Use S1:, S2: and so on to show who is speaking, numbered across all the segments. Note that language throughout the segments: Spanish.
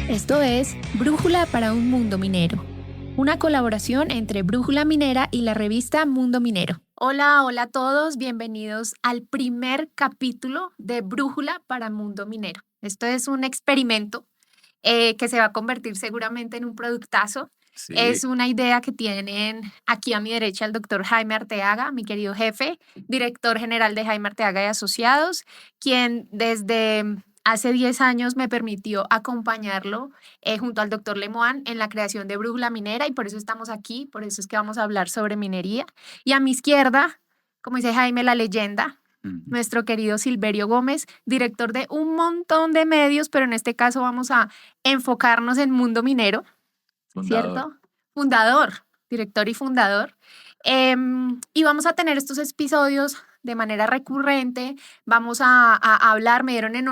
S1: Esto es Brújula para un Mundo Minero, una colaboración entre Brújula Minera y la revista Mundo Minero. Hola a todos, bienvenidos al primer capítulo de Brújula para Mundo Minero. Esto es un experimento que se va a convertir seguramente en un productazo.
S2: Sí.
S1: Es una idea que tienen aquí a mi derecha el doctor Jaime Arteaga, mi querido jefe, director general de Jaime Arteaga y Asociados, quien desde hace 10 años me permitió acompañarlo junto al doctor Lemoine en la creación de Brújula Minera, y por eso estamos aquí, por eso es que vamos a hablar sobre minería. Y a mi izquierda, como dice Jaime, la leyenda, nuestro querido Silverio Gómez, director de un montón de medios, pero en este caso vamos a enfocarnos en Mundo Minero, ¿cierto? Fundador, director y fundador. Y vamos a tener estos episodios de manera recurrente. Vamos a hablar, me dieron el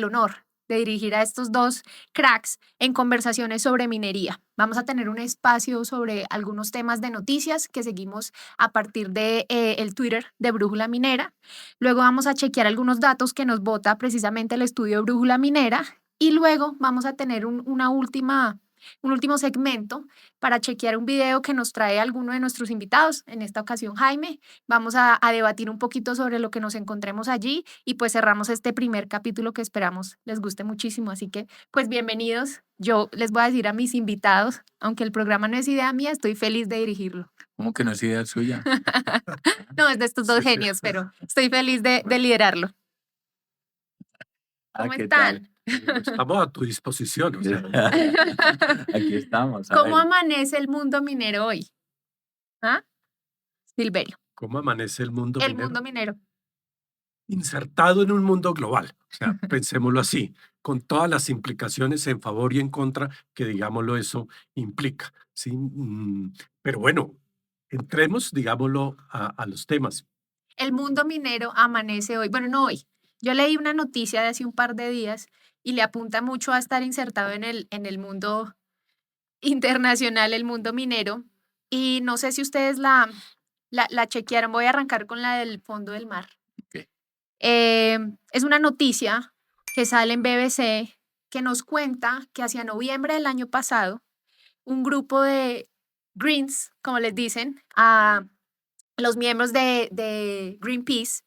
S1: honor de dirigir a estos dos cracks en conversaciones sobre minería. Vamos a tener un espacio sobre algunos temas de noticias que seguimos a partir de el Twitter de Brújula Minera. Luego vamos a chequear algunos datos que nos bota precisamente el estudio Brújula Minera. Y luego vamos a tener un último segmento para chequear un video que nos trae alguno de nuestros invitados, en esta ocasión Jaime. Vamos a debatir un poquito sobre lo que nos encontremos allí y pues cerramos este primer capítulo que esperamos les guste muchísimo. Así que pues bienvenidos. Yo les voy a decir a mis invitados, aunque el programa no es idea mía, estoy feliz de dirigirlo.
S2: ¿Cómo que no es idea suya?
S1: No, es de estos dos genios, pero estoy feliz de liderarlo. ¿Cómo
S2: ¿Qué
S1: están?
S3: Estamos a tu disposición. O sea.
S2: Aquí estamos.
S1: ¿Cómo amanece el mundo minero hoy? ¿Ah? Silverio.
S3: ¿Cómo amanece el mundo
S1: El
S3: minero?
S1: mundo minero.
S3: Insertado en un mundo global. O sea, pensémoslo así, con todas las implicaciones en favor y en contra que, digámoslo, eso implica. ¿Sí? Pero bueno, entremos, digámoslo, a los temas.
S1: El mundo minero amanece hoy. Bueno, no hoy. Yo leí una noticia de hace un par de días y le apunta mucho a estar insertado en el mundo internacional, el mundo minero. Y no sé si ustedes la chequearon. Voy a arrancar con la del fondo del mar.
S2: Okay.
S1: Es una noticia que sale en BBC que nos cuenta que hacia noviembre del año pasado, un grupo de Greens, como les dicen, a los miembros de Greenpeace,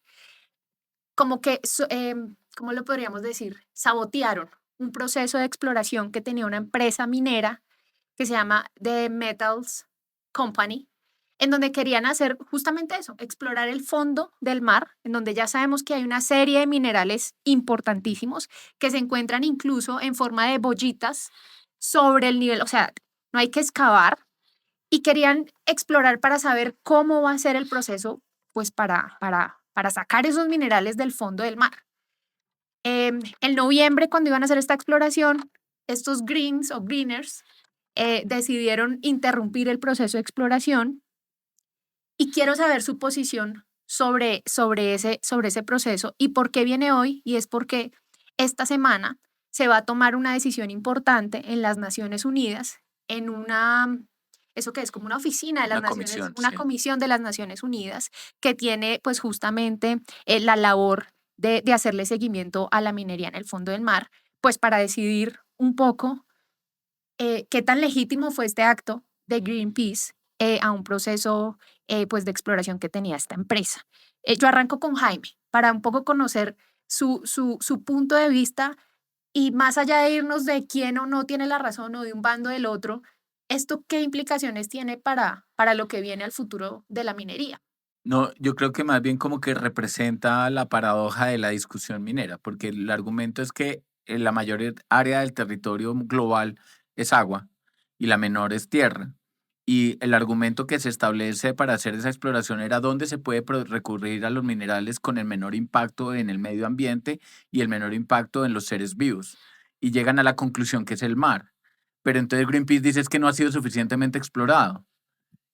S1: como que, ¿cómo lo podríamos decir? Sabotearon un proceso de exploración que tenía una empresa minera que se llama The Metals Company, en donde querían hacer justamente eso, explorar el fondo del mar, en donde ya sabemos que hay una serie de minerales importantísimos que se encuentran incluso en forma de bollitas sobre el nivel, o sea, no hay que excavar, y querían explorar para saber cómo va a ser el proceso, pues para sacar esos minerales del fondo del mar. En noviembre, cuando iban a hacer esta exploración, estos greens o greeners decidieron interrumpir el proceso de exploración, y quiero saber su posición sobre ese proceso y por qué viene hoy, y es porque esta semana se va a tomar una decisión importante en las Naciones Unidas, en eso que es como una oficina de las Naciones, una comisión de las Naciones Unidas que tiene pues justamente la labor de hacerle seguimiento a la minería en el fondo del mar, pues para decidir un poco qué tan legítimo fue este acto de Greenpeace a un proceso pues de exploración que tenía esta empresa. Yo arranco con Jaime para un poco conocer su punto de vista, y más allá de irnos de quién o no tiene la razón o de un bando del otro, ¿esto qué implicaciones tiene para lo que viene al futuro de la minería?
S2: No, yo creo que más bien como que representa la paradoja de la discusión minera, porque el argumento es que la mayor área del territorio global es agua y la menor es tierra. Y el argumento que se establece para hacer esa exploración era dónde se puede recurrir a los minerales con el menor impacto en el medio ambiente y el menor impacto en los seres vivos. Y llegan a la conclusión que es el mar. Pero entonces Greenpeace dice es que no ha sido suficientemente explorado.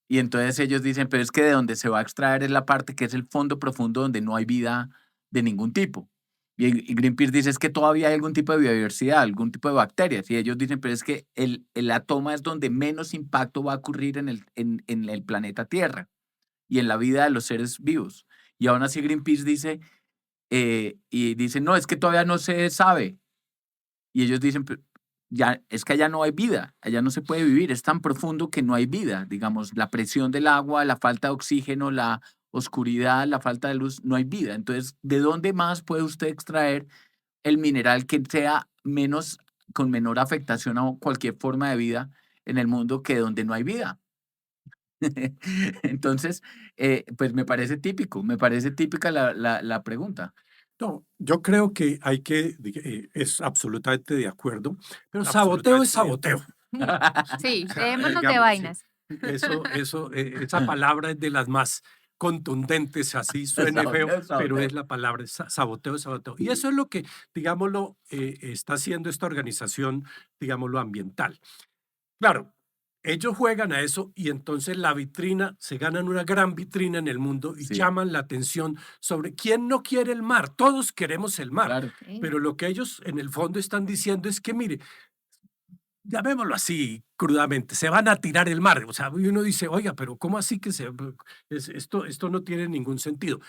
S2: Y entonces ellos dicen, pero es que de donde se va a extraer es la parte que es el fondo profundo donde no hay vida de ningún tipo. Y Greenpeace dice es que todavía hay algún tipo de biodiversidad, algún tipo de bacterias. Y ellos dicen, pero es que la toma es donde menos impacto va a ocurrir en el planeta Tierra y en la vida de los seres vivos. Y aún así Greenpeace dice, no, es que todavía no se sabe. Y ellos dicen, ya es que allá no hay vida, allá no se puede vivir, es tan profundo que no hay vida, digamos, la presión del agua, la falta de oxígeno, la oscuridad, la falta de luz, no hay vida. Entonces, ¿de dónde más puede usted extraer el mineral que sea menos, con menor afectación a cualquier forma de vida en el mundo que donde no hay vida? Entonces, pues me parece típico, me parece típica la pregunta.
S3: No, yo creo que hay que, es absolutamente de acuerdo, pero saboteo es
S2: Absolutamente de
S3: saboteo.
S1: Sí,
S3: O sea,
S1: dejémonos de
S3: digamos, sí,
S1: vainas.
S3: esa palabra es de las más contundentes, así suene feo,
S2: Saboteo,
S3: pero
S2: saboteo.
S3: es la palabra, es saboteo, saboteo. Y eso es lo que, digámoslo, está haciendo esta organización, digámoslo, ambiental. Claro, ellos juegan a eso y entonces la vitrina, se ganan una gran vitrina en el mundo y
S2: Sí,
S3: llaman la atención sobre quién no quiere el mar. Todos queremos el mar,
S2: claro.
S1: Sí.
S3: pero lo que ellos en el fondo están diciendo es que, mire, llamémoslo así crudamente, se van a tirar el mar. O sea, y uno dice, oiga, pero ¿cómo así que esto no tiene ningún sentido?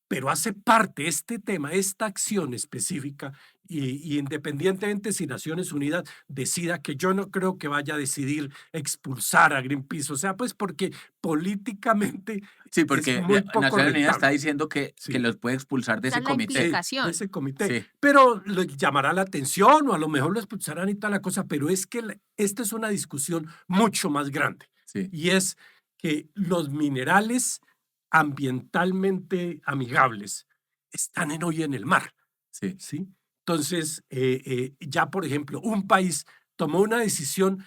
S3: Pero hace parte este tema, esta acción específica, y independientemente si Naciones Unidas decida, que yo no creo que vaya a decidir expulsar a Greenpeace, o sea, pues porque políticamente
S2: Sí,
S3: es
S2: porque
S3: muy poco
S2: Naciones Unidas está
S3: rentable.
S2: diciendo que
S3: Sí.
S2: los puede expulsar de
S1: Esa
S2: ese
S1: es la
S2: comité.
S3: Sí,
S1: implicación.
S3: ese comité.
S2: Sí,
S3: Pero le llamará la atención o a lo mejor lo expulsarán y toda la cosa, pero es que esta es una discusión mucho más grande
S2: sí,
S3: y es que los minerales ambientalmente amigables están hoy en el mar,
S2: sí.
S3: ¿sí? Entonces, ya por ejemplo, un país tomó una decisión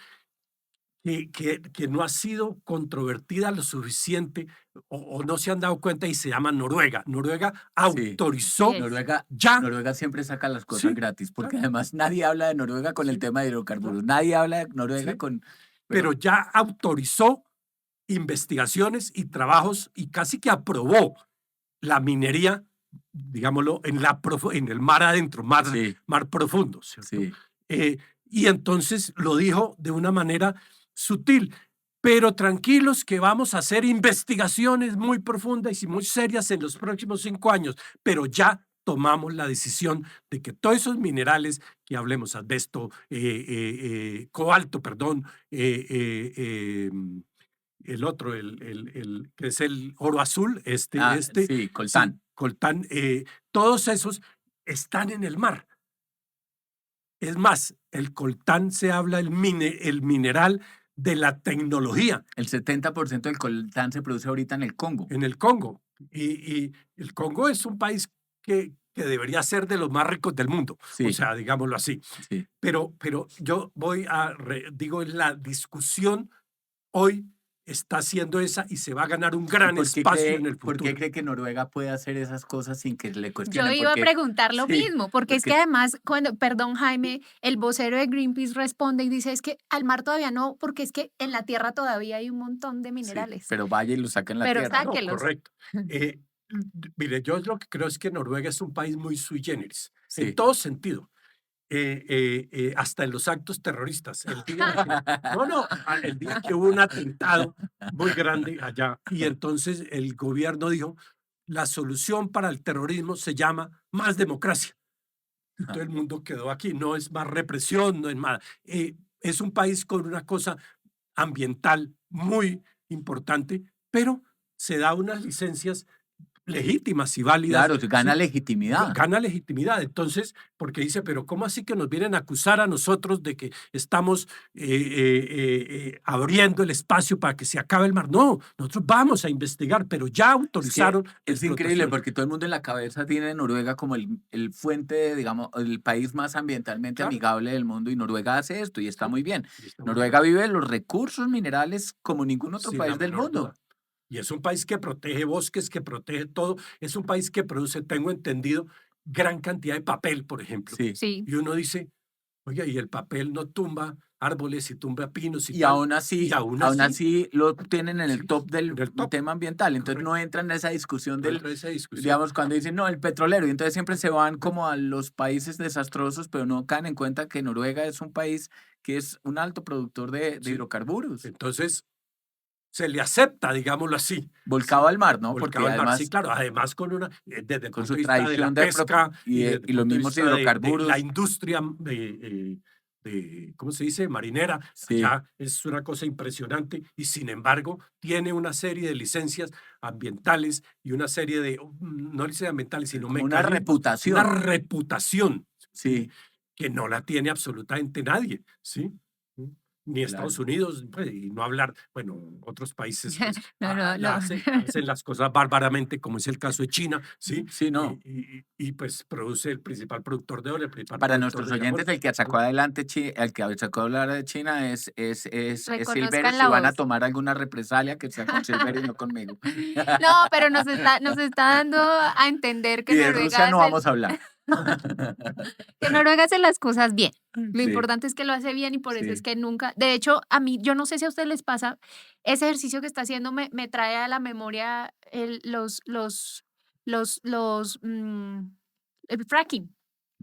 S3: que no ha sido controvertida lo suficiente o no se han dado cuenta y se llama Noruega. Noruega
S2: Sí.
S3: autorizó
S1: Yes.
S3: ya,
S2: Noruega siempre saca las cosas
S3: sí,
S2: gratis, porque
S3: claro,
S2: además nadie habla de Noruega con el
S3: sí,
S2: tema de
S3: no,
S2: hidrocarburos. Nadie habla de Noruega
S3: sí,
S2: con...
S3: pero
S2: Pero
S3: ya autorizó investigaciones y trabajos y casi que aprobó la minería, digámoslo, en el mar adentro,
S2: sí,
S3: mar profundo, ¿cierto?
S2: sí.
S3: Y entonces lo dijo de una manera sutil, pero tranquilos que vamos a hacer investigaciones muy profundas y muy serias en los próximos 5 años, pero ya tomamos la decisión de que todos esos minerales que hablemos, asbesto, cobalto, perdón, el otro, que es el oro azul,
S2: Ah, sí,
S3: sí,
S2: coltán.
S3: coltán, todos esos están en el mar. Es más, el coltán se habla el mineral de la tecnología
S2: El 70% del coltán se produce ahorita en el Congo.
S3: en el Congo. Y el Congo es un país que debería ser de los más ricos del mundo, o
S2: Sí,
S3: sea, digámoslo así.
S2: sí.
S3: Pero yo digo, la discusión hoy está haciendo esa y se va a ganar un
S2: ¿Y
S3: gran espacio en el
S2: por qué
S3: futuro.
S2: cree que Noruega puede hacer esas cosas sin que le
S1: Yo
S2: cuestionen?
S1: iba a preguntar lo
S2: Sí,
S1: mismo, porque es que
S2: porque
S1: además, perdón Jaime, el vocero de Greenpeace responde y dice, es que al mar todavía no, porque es que en la tierra todavía hay un montón de
S2: sí,
S1: minerales.
S2: pero vaya y lo saca en la
S1: Pero
S2: tierra.
S3: No,
S1: sáquelos.
S3: correcto. Eh, Mire, yo lo que creo es que Noruega es un país muy sui generis, en
S2: Sí.
S3: todo sentido. Hasta en los actos terroristas. El día que hubo un atentado muy grande allá y entonces el gobierno dijo, la solución para el terrorismo se llama más democracia. Y todo el mundo quedó aquí, no es más represión, no es más. Es un país con una cosa ambiental muy importante, pero se da unas licencias legítimas y válidas,
S2: Claro, gana
S3: ¿sí?
S2: legitimidad.
S3: Gana legitimidad. Entonces, porque dice, pero ¿cómo así que nos vienen a acusar a nosotros de que estamos abriendo el espacio para que se acabe el mar? No, nosotros vamos a investigar, pero ya
S2: Es que
S3: autorizaron la
S2: es increíble
S3: explotación.
S2: porque todo el mundo en la cabeza tiene Noruega como el fuente, digamos, el país más ambientalmente
S3: Claro.
S2: amigable del mundo y Noruega hace esto y está
S3: Sí,
S2: muy bien.
S3: y está muy
S2: Noruega vive de los recursos minerales como ningún otro
S3: sin la
S2: país del
S3: menor
S2: mundo.
S3: duda. Y es un país que protege bosques, que protege todo. Es un país que produce, tengo entendido, gran cantidad de papel, por ejemplo.
S2: Sí.
S1: Sí.
S3: Y uno dice, oye, y el papel no tumba árboles y tumba pinos y
S2: Y
S3: tal.
S2: aún así,
S3: Y aún
S2: aún
S3: así,
S2: así lo tienen en el
S3: sí,
S2: top del
S3: en el top.
S2: tema ambiental. Entonces
S3: Correcto.
S2: no entran en esa discusión
S3: No
S2: del,
S3: entra esa discusión.
S2: digamos, cuando dicen, no, el petrolero. Y entonces siempre se van como a los países desastrosos, pero no caen en cuenta que Noruega es un país que es un alto productor de
S3: Sí.
S2: hidrocarburos.
S3: Entonces, se le acepta, digámoslo así.
S2: Volcado al mar, ¿no?
S3: Volcado
S2: Porque
S3: al mar. Sí,
S2: además,
S3: claro, además desde el
S2: con
S3: punto
S2: su
S3: de vista de la
S2: tradición
S3: pesca y desde
S2: y
S3: el
S2: los
S3: punto de
S2: mismos
S3: vista de la
S2: hidrocarburos,
S3: industria ¿cómo se dice? Marinera.
S2: Sí.
S3: Ya es una cosa impresionante y sin embargo tiene una serie de licencias ambientales y una serie de, no licencias ambientales, sino
S2: Como una
S3: una
S2: reputación.
S3: reputación,
S2: Sí,
S3: que no la tiene absolutamente nadie, ¿sí? Ni
S2: claro.
S3: Estados Unidos, pues, y no hablar, bueno, otros países pues,
S1: No.
S3: hacen las cosas bárbaramente, como es el caso de China, ¿sí?
S2: Sí, no.
S3: Y, pues produce el principal productor de oro, el principal
S2: Para
S3: productor
S2: nuestros
S3: de carbón.
S2: oyentes, el que sacó adelante el que sacó hablar de China es Silverio.
S1: Reconozcan
S2: Si
S1: la
S2: van a
S1: voz.
S2: tomar alguna represalia, que sea con Silverio y no conmigo.
S1: No, pero nos está dando a entender que
S2: Y de Rusia
S1: Noruega
S2: no vamos a hablar.
S1: que Noruega hace las cosas bien. Lo
S2: Sí,
S1: importante es que lo hace bien y por eso es
S2: sí.
S1: que nunca, de hecho, a mí, yo no sé si a ustedes les pasa, ese ejercicio que está haciendo me trae a la memoria el fracking.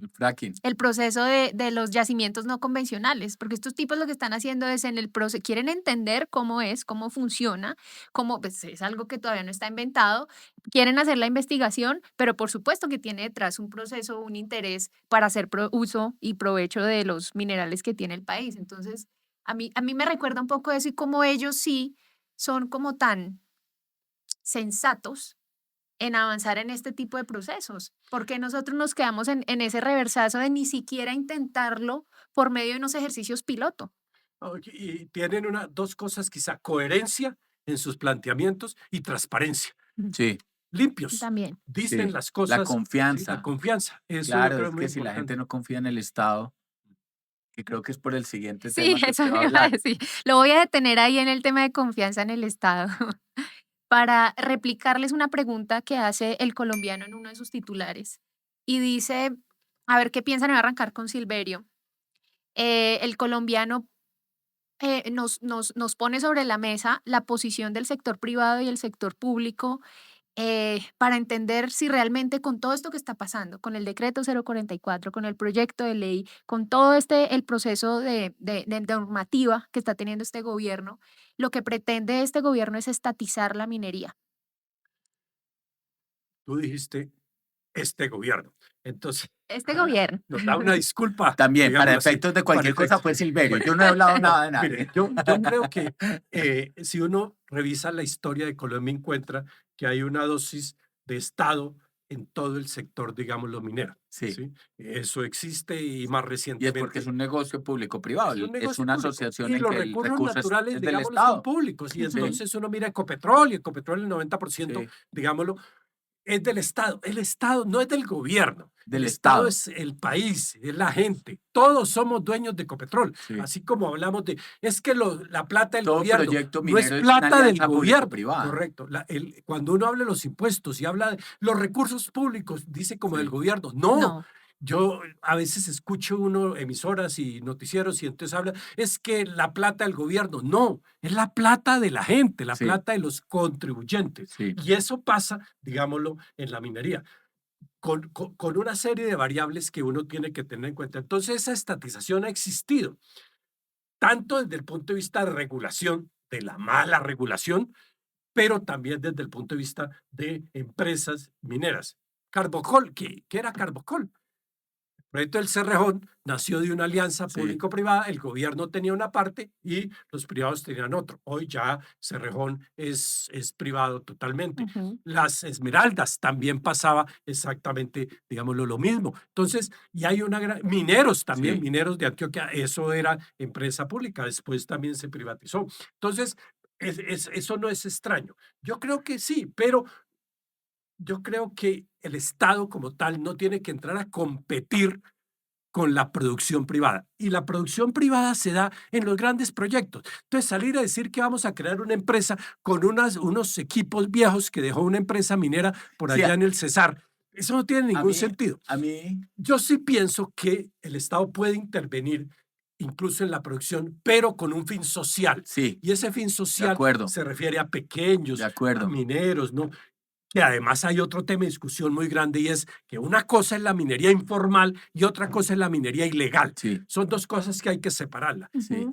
S2: El fracking.
S1: El proceso de los yacimientos no convencionales, porque estos tipos lo que están haciendo es en el proceso, quieren entender cómo es, cómo funciona, cómo pues, es algo que todavía no está inventado, quieren hacer la investigación, pero por supuesto que tiene detrás un proceso, un interés para hacer uso y provecho de los minerales que tiene el país. Entonces, a mí me recuerda un poco eso y cómo ellos sí son como tan sensatos en avanzar en este tipo de procesos, porque nosotros nos quedamos en ese reversazo de ni siquiera intentarlo por medio de unos ejercicios piloto.
S3: Y tienen dos cosas quizá, coherencia en sus planteamientos y transparencia.
S1: Ujú.
S2: Sí,
S3: Limpios,
S1: También.
S3: dicen
S2: sí.
S3: las
S2: La
S3: cosas, ¿sí? La
S2: confianza.
S3: confianza, eso yo
S2: Claro,
S3: creo
S2: es
S3: es muy
S2: que si la gente
S3: importante.
S2: no confía en el Estado, que creo que es por el siguiente
S1: Sí,
S2: tema que
S1: eso
S2: usted va a
S1: me iba a
S2: hablar.
S1: decir. Lo voy a detener ahí en el tema de confianza en el Estado para replicarles una pregunta que hace el colombiano en uno de sus titulares. Y dice, a ver qué piensan, voy a arrancar con Silverio. El colombiano nos pone sobre la mesa la posición del sector privado y el sector público para entender si realmente con todo esto que está pasando, con el decreto 044, con el proyecto de ley, con todo el proceso de normativa que está teniendo este gobierno, lo que pretende este gobierno es estatizar la minería.
S3: Tú dijiste este gobierno. Entonces,
S1: Este gobierno.
S3: nos da una disculpa,
S2: También, para
S3: digámoslo así,
S2: efectos de
S3: para
S2: cualquier cosa
S3: efectos.
S2: fue Silverio.
S3: Bueno,
S2: Yo no he hablado
S3: no,
S2: nada de
S3: mire,
S2: nadie.
S3: yo creo que si uno revisa la historia de Colombia, encuentra que hay una dosis de Estado en todo el sector, digámoslo, minero.
S2: Sí,
S3: ¿Sí? Eso existe y más
S2: y es porque es
S3: recientemente
S2: un negocio público-privado.
S3: es un
S2: Es
S3: negocio
S2: una
S3: público.
S2: asociación
S3: Y
S2: en
S3: los
S2: que el
S3: recursos
S2: recurso
S3: naturales,
S2: es del
S3: digámoslo, son
S2: Estado.
S3: públicos. Y
S1: Ujú.
S3: entonces uno mira Ecopetrol, y Ecopetrol el 90%,
S2: Sí,
S3: digámoslo, es del Estado. El Estado no es del gobierno. El
S2: del
S3: Estado
S2: Estado.
S3: es el país, es la gente. Todos somos dueños de Ecopetrol.
S2: Sí.
S3: Así como hablamos de, es que la plata del
S2: Todo
S3: gobierno
S2: proyecto
S3: no es
S2: minero es una
S3: plata del
S2: alianza
S3: gobierno.
S2: público-privada.
S3: Correcto. Cuando uno habla de los impuestos y habla de los recursos públicos, dice como del
S2: Sí,
S3: gobierno. No.
S1: No.
S3: Yo a veces escucho uno emisoras y noticieros y entonces habla, es que la plata del gobierno. No, es la plata de la gente, la
S2: sí,
S3: plata de los contribuyentes.
S2: sí.
S3: Y eso pasa, digámoslo, en la minería con una serie de variables que uno tiene que tener en cuenta. Entonces, esa estatización ha existido, tanto desde el punto de vista de regulación, de la mala regulación, pero también desde el punto de vista de empresas mineras. Carbocol, ¿qué era Carbocol? El proyecto del Cerrejón nació de una alianza
S2: Sí.
S3: público-privada, el gobierno tenía una parte y los privados tenían otro. Hoy ya Cerrejón es privado totalmente.
S1: Ujú.
S3: Las Esmeraldas también pasaba exactamente, digámoslo, lo mismo. Entonces, y hay una gran... Mineros también,
S2: Sí.
S3: Mineros de Antioquia, eso era empresa pública, después también se privatizó. Entonces, eso no es extraño. Yo creo que sí, pero yo creo que el Estado como tal no tiene que entrar a competir con la producción privada. Y la producción privada se da en los grandes proyectos. Entonces, salir a decir que vamos a crear una empresa con unos equipos viejos que dejó una empresa minera por
S2: Sí,
S3: allá en el Cesar, eso no tiene
S2: a
S3: ningún
S2: mí,
S3: sentido.
S2: a mí,
S3: Yo sí pienso que el Estado puede intervenir incluso en la producción, pero con un fin social.
S2: sí,
S3: Y ese fin
S2: de
S3: social
S2: acuerdo,
S3: se refiere a
S2: de
S3: pequeños, a
S2: acuerdo.
S3: mineros, ¿no? Y además hay otro tema de discusión muy grande y es que una cosa es la minería informal y otra cosa es la minería ilegal.
S2: Sí,
S3: Son dos cosas que hay que separarlas.
S2: sí,
S1: Ujú.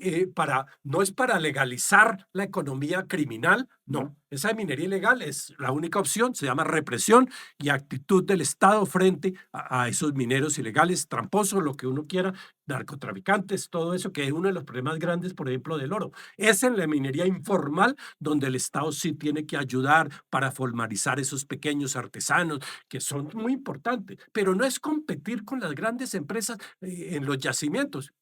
S3: No es para legalizar la economía criminal, No, esa minería ilegal es la única opción, se llama represión y actitud del Estado frente a esos mineros ilegales, tramposos, lo que uno quiera, narcotraficantes, todo eso, que es uno de los problemas grandes, por ejemplo, del oro. Es en la minería informal donde el Estado sí tiene que ayudar para formalizar esos pequeños artesanos, que son muy importantes, pero no es competir con las grandes empresas en los yacimientos.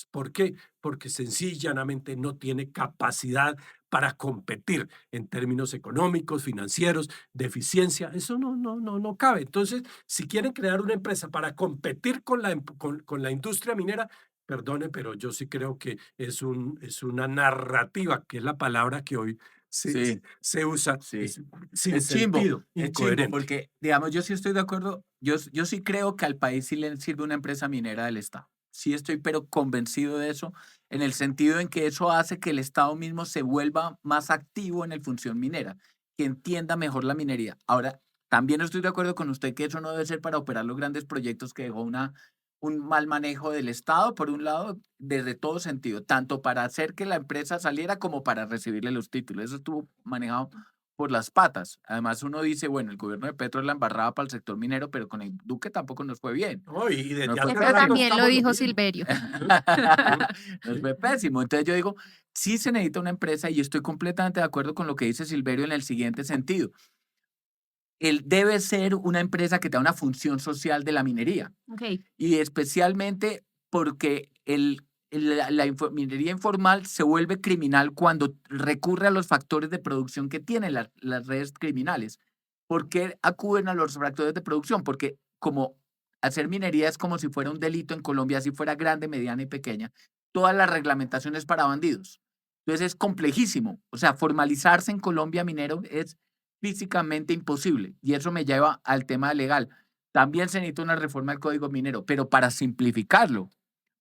S3: ¿Por qué? Porque sencillamente no tiene capacidad para competir en términos económicos, financieros, de eficiencia. Eso no cabe. Entonces, si quieren crear una empresa para competir con la industria minera, perdone, pero yo sí creo que es una narrativa, que es la palabra que hoy
S2: Sí,
S3: se usa,
S2: sí.
S3: sin sentido,
S2: Es chimbo,
S3: incoherente.
S2: porque, digamos, yo sí estoy de acuerdo, yo sí creo que al país sí le sirve una empresa minera del Estado. Sí estoy, pero convencido de eso, en el sentido en que eso hace que el Estado mismo se vuelva más activo en el función minera, que entienda mejor la minería. Ahora, también estoy de acuerdo con usted que eso no debe ser para operar los grandes proyectos que dejó un mal manejo del Estado, por un lado, desde todo sentido, tanto para hacer que la empresa saliera como para recibirle los títulos. Eso estuvo manejado por las patas. Además, uno dice, bueno, el gobierno de Petro es la embarrada para el sector minero, pero con el Duque tampoco nos fue bien.
S3: No, y
S2: Nos
S3: desde
S2: fue
S3: hace
S1: Eso
S3: rato
S2: pésimo.
S1: también lo
S3: estamos lo
S1: dijo
S3: mismo.
S1: Silverio.
S2: Nos fue pésimo. Entonces yo digo, sí se necesita una empresa y estoy completamente de acuerdo con lo que dice Silverio en el siguiente sentido. Él debe ser una empresa que tenga una función social de la minería.
S1: Ok.
S2: Y especialmente porque minería informal se vuelve criminal cuando recurre a los factores de producción que tienen las redes criminales. ¿Por qué acuden a los factores de producción? Porque como hacer minería es como si fuera un delito en Colombia, si fuera grande, mediana y pequeña, toda la reglamentación es para bandidos. Entonces es complejísimo. O sea, formalizarse en Colombia minero es físicamente imposible. Y eso me lleva al tema legal. También se necesita una reforma del Código Minero, pero para simplificarlo,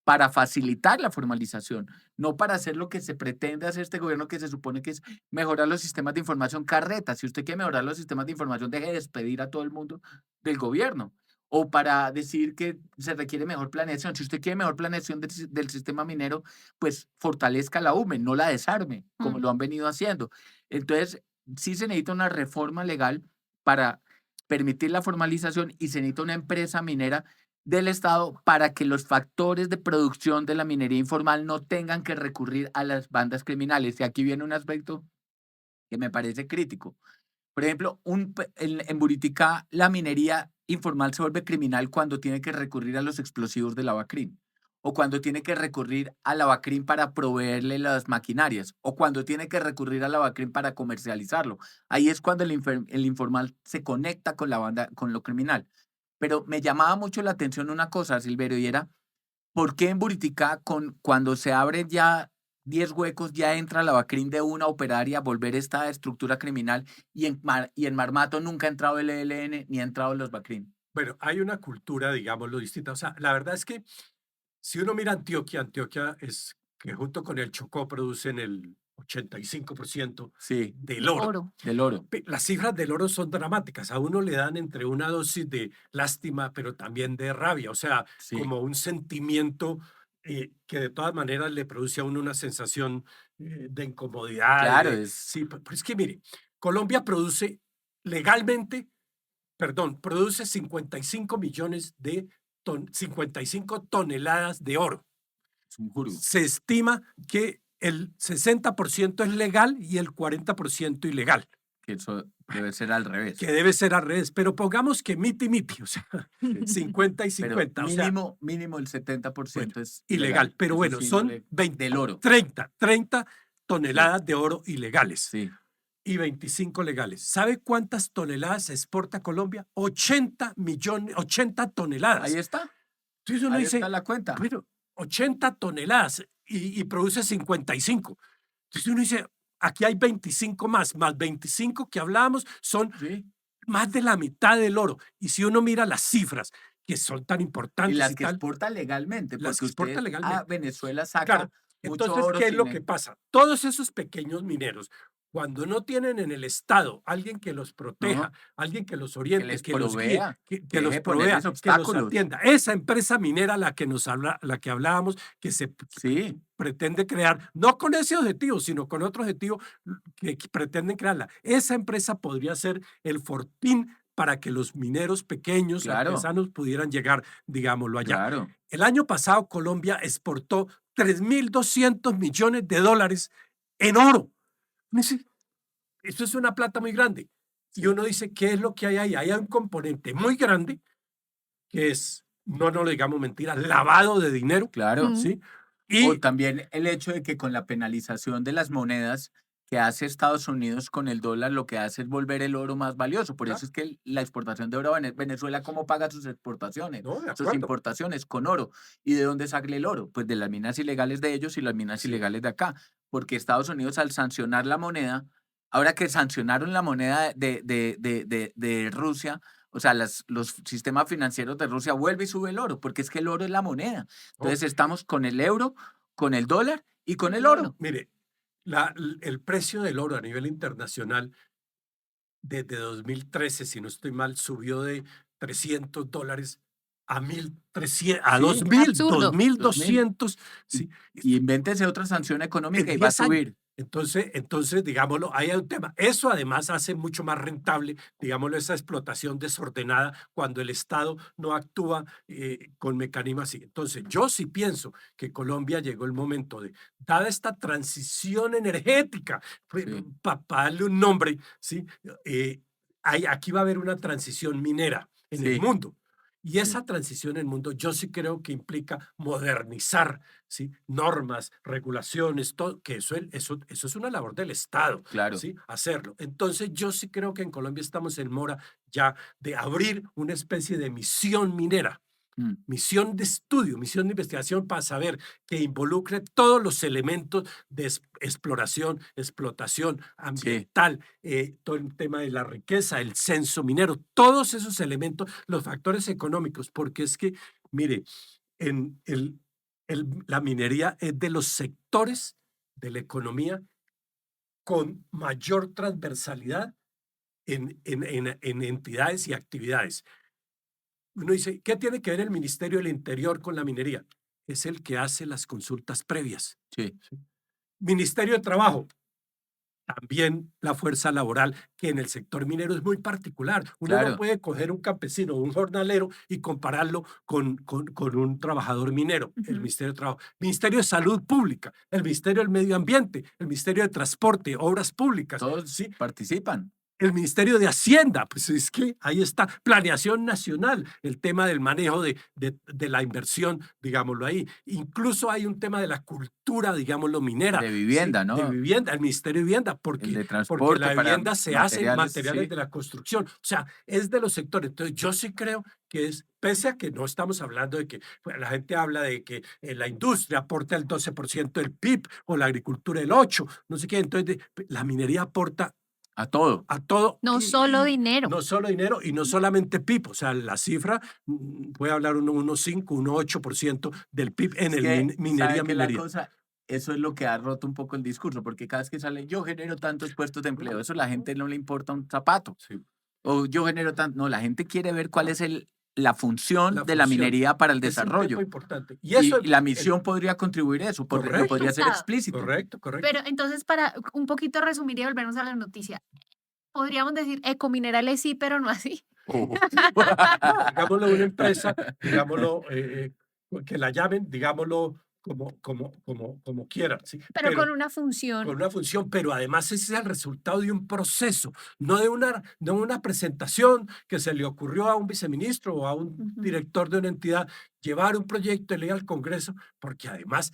S2: para facilitar la formalización, no para hacer lo que se pretende hacer este gobierno, que se supone que es mejorar los sistemas de información carreta. Si usted quiere mejorar los sistemas de información, deje de despedir a todo el mundo del gobierno. O para decir que se requiere mejor planeación. Si usted quiere mejor planeación del sistema minero, pues fortalezca la UME, no la desarme, como
S1: Mm.
S2: lo han venido haciendo. Entonces, sí se necesita una reforma legal para permitir la formalización y se necesita una empresa minera del Estado para que los factores de producción de la minería informal no tengan que recurrir a las bandas criminales. Y aquí viene un aspecto que me parece crítico. Por ejemplo, en Buriticá la minería informal se vuelve criminal cuando tiene que recurrir a los explosivos de la Bacrin, o cuando tiene que recurrir a la Bacrin para proveerle las maquinarias, o cuando tiene que recurrir a la Bacrin para comercializarlo. Ahí es cuando el informal se conecta con la banda, con lo criminal. Pero me llamaba mucho la atención una cosa, Silverio, y era, ¿por qué en Buriticá, cuando se abren ya 10 huecos, ya entra la Bacrin de una operaria a volver esta estructura criminal y en Marmato nunca ha entrado el ELN ni ha entrado los Bacrin?
S3: Bueno, hay una cultura, digámoslo, distinta. O sea, la verdad es que si uno mira Antioquia, Antioquia es que junto con el Chocó producen el 85%
S2: Sí,
S3: del oro.
S1: Oro.
S2: del oro.
S3: Las cifras del oro son dramáticas. A uno le dan entre una dosis de lástima, pero también de rabia. O sea,
S2: Sí,
S3: como un sentimiento que de todas maneras le produce a uno una sensación de incomodidad.
S2: claro,
S3: Sí, pero es que mire, Colombia produce legalmente, perdón, produce 55 millones de 55 toneladas de oro.
S2: es un juro.
S3: Se estima que el 60% es legal y el 40% ilegal,
S2: Que eso debe ser al revés.
S3: que debe ser al revés, pero pongamos que miti, o sea,
S2: Sí.
S3: 50 y
S2: Pero
S3: 50, o sea,
S2: mínimo el
S3: bueno,
S2: 70% es
S3: ilegal. Pero
S2: Eso
S3: bueno,
S2: sí, no
S3: son 20,
S2: del oro.
S3: 30
S2: Sí,
S3: toneladas de oro ilegales
S2: sí.
S3: y 25 legales. ¿Sabe cuántas toneladas exporta Colombia? 80 millones, 80
S2: Ahí
S3: toneladas.
S2: está.
S3: Entonces uno
S2: Ahí
S3: dice,
S2: está la cuenta.
S3: pero 80 toneladas y produce 55. Entonces uno dice, aquí hay 25 más 25 que hablábamos, son
S2: Sí.
S3: más de la mitad del oro. Y si uno mira las cifras que son tan
S2: Y
S3: importantes
S2: las
S3: y
S2: que
S3: tal,
S2: exporta legalmente,
S3: las
S2: porque
S3: que exporta
S2: usted a
S3: legalmente.
S2: Venezuela
S3: Claro.
S2: saca mucho
S3: Entonces,
S2: oro
S3: ¿qué es lo
S2: sin...
S3: que pasa? Todos esos pequeños mineros Cuando no tienen en el Estado alguien que los proteja,
S2: No,
S3: alguien que los
S2: que
S3: oriente,
S2: les
S3: que los guíe,
S2: provea,
S3: que
S2: que deje
S3: los
S2: de
S3: provea,
S2: ponerles
S3: que los
S2: obstáculos.
S3: atienda. Esa empresa minera la que hablábamos, que
S2: Sí,
S3: pretende crear, no con ese objetivo, sino con otro objetivo que pretenden crearla. Esa empresa podría ser el fortín para que los mineros pequeños,
S2: claro,
S3: artesanos, pudieran llegar, digámoslo, allá.
S2: claro.
S3: El año pasado Colombia exportó 3.200 millones de dólares en oro. Me dice, eso es una plata muy grande. Y
S2: Sí,
S3: uno dice, ¿qué es lo que hay ahí? Hay un componente muy grande que es, no lo digamos mentira, lavado de dinero,
S2: claro.
S1: Mm.
S3: ¿sí?
S2: O
S3: Y
S2: también el hecho de que con la penalización de las monedas que hace Estados Unidos con el dólar, lo que hace es volver el oro más valioso. Por eso
S3: claro,
S2: es que la exportación de oro, Venezuela, ¿cómo paga sus exportaciones?
S3: no, de
S2: Sus
S3: acuerdo.
S2: importaciones con oro. ¿Y de dónde sale el oro? Pues de las minas ilegales de ellos y las minas
S3: Sí,
S2: ilegales de acá. Porque Estados Unidos, al sancionar la moneda, ahora que sancionaron la moneda de Rusia, o sea, los sistemas financieros de Rusia, vuelve y sube el oro, porque es que el oro es la moneda.
S3: no,
S2: Entonces estamos con el euro, con el dólar y con
S1: Con
S2: el
S1: el oro.
S2: oro.
S3: mire, el precio del oro a nivel internacional desde 2013, si no estoy mal, subió de $300 a 1.300, a
S2: Sí,
S3: 2.000,
S1: Absurdo.
S2: 2000.
S3: 2.200,
S2: Y,
S3: sí,
S2: y invéntese otra sanción económica
S3: en
S2: y va a
S3: 10 años.
S2: subir.
S3: Entonces, digámoslo, ahí hay un tema. Eso además hace mucho más rentable, digámoslo, esa explotación desordenada cuando el Estado no actúa con mecanismos así. Entonces, yo sí pienso que Colombia llegó el momento de, dada esta transición energética,
S2: Sí,
S3: para darle un nombre, ¿sí? Aquí va a haber una transición minera en el
S2: sí,
S3: mundo. Y
S2: sí,
S3: esa transición en el mundo yo sí creo que implica modernizar, ¿sí? Normas, regulaciones, todo, que eso es una labor del Estado,
S2: claro.
S3: ¿sí? Hacerlo. Entonces yo sí creo que en Colombia estamos en mora ya de abrir una especie de misión minera,
S2: Mm,
S3: misión de estudio, misión de investigación para saber que involucre todos los elementos de exploración, explotación
S2: sí,
S3: ambiental, todo el tema de la riqueza, el censo minero, todos esos elementos, los factores económicos, porque es que, mire, en la minería es de los sectores de la economía con mayor transversalidad en entidades y actividades. Uno dice, ¿qué tiene que ver el Ministerio del Interior con la minería? Es el que hace las consultas previas.
S2: sí,
S3: ¿Sí? Ministerio de Trabajo, también la fuerza laboral, que en el sector minero es muy particular. Uno no
S2: claro.
S3: puede coger un campesino o un jornalero y compararlo con un trabajador minero, el
S1: Ujú.
S3: Ministerio de Trabajo. Ministerio de Salud Pública, el Ministerio del Medio Ambiente, el Ministerio de Transporte, Obras Públicas,
S2: Todos
S3: ¿sí?
S2: participan.
S3: El Ministerio de Hacienda, pues es que ahí está, planeación nacional, el tema del manejo de la inversión, digámoslo ahí. Incluso hay un tema de la cultura, digámoslo, minera,
S2: De
S3: ¿sí?
S2: vivienda,
S3: De
S2: ¿no?
S3: vivienda, el Ministerio de Vivienda,
S2: El
S3: porque,
S2: de
S3: porque
S2: transporte
S3: la
S2: para
S3: vivienda se hace en
S2: materiales,
S3: materiales
S2: sí.
S3: de la construcción, o sea, es de los sectores. Entonces, yo sí creo que es, pese a que no estamos hablando de que pues, la gente habla de que la industria aporta el 12% del PIB o la agricultura el 8%, no sé qué, entonces la minería aporta
S2: A todo.
S3: a todo
S1: No solo dinero.
S3: no solo dinero y no solamente PIB, o sea, la cifra puede hablar unos 5, 8% del PIB en
S2: Es
S3: el
S2: que, ¿sabe qué es la
S3: minería.
S2: cosa? Eso es lo que ha roto un poco el discurso, porque cada vez que sale, yo genero tantos puestos de empleo, eso a la gente no le importa un zapato.
S3: Sí,
S2: O yo genero tanto, no, la gente quiere ver cuál es la función
S3: la
S2: de la
S3: función
S2: minería para el
S3: es un tema
S2: desarrollo.
S3: importante. Y eso,
S2: Y la misión podría contribuir a eso, lo
S3: correcto,
S2: podría ser
S1: Resultado.
S2: explícito.
S3: correcto, correcto.
S1: Pero entonces, para un poquito resumir y volvernos a la noticia, podríamos decir ecominerales sí, pero no así.
S2: Oh.
S3: No, digámoslo una empresa, digámoslo, que la llamen, digámoslo como quieran, ¿sí?
S1: Pero con
S3: Pero
S1: una
S3: con
S1: función.
S3: una función, pero además ese es el resultado de un proceso, no de una presentación que se le ocurrió a un viceministro o a un
S1: Ujú.
S3: director de una entidad llevar un proyecto de ley al Congreso, porque además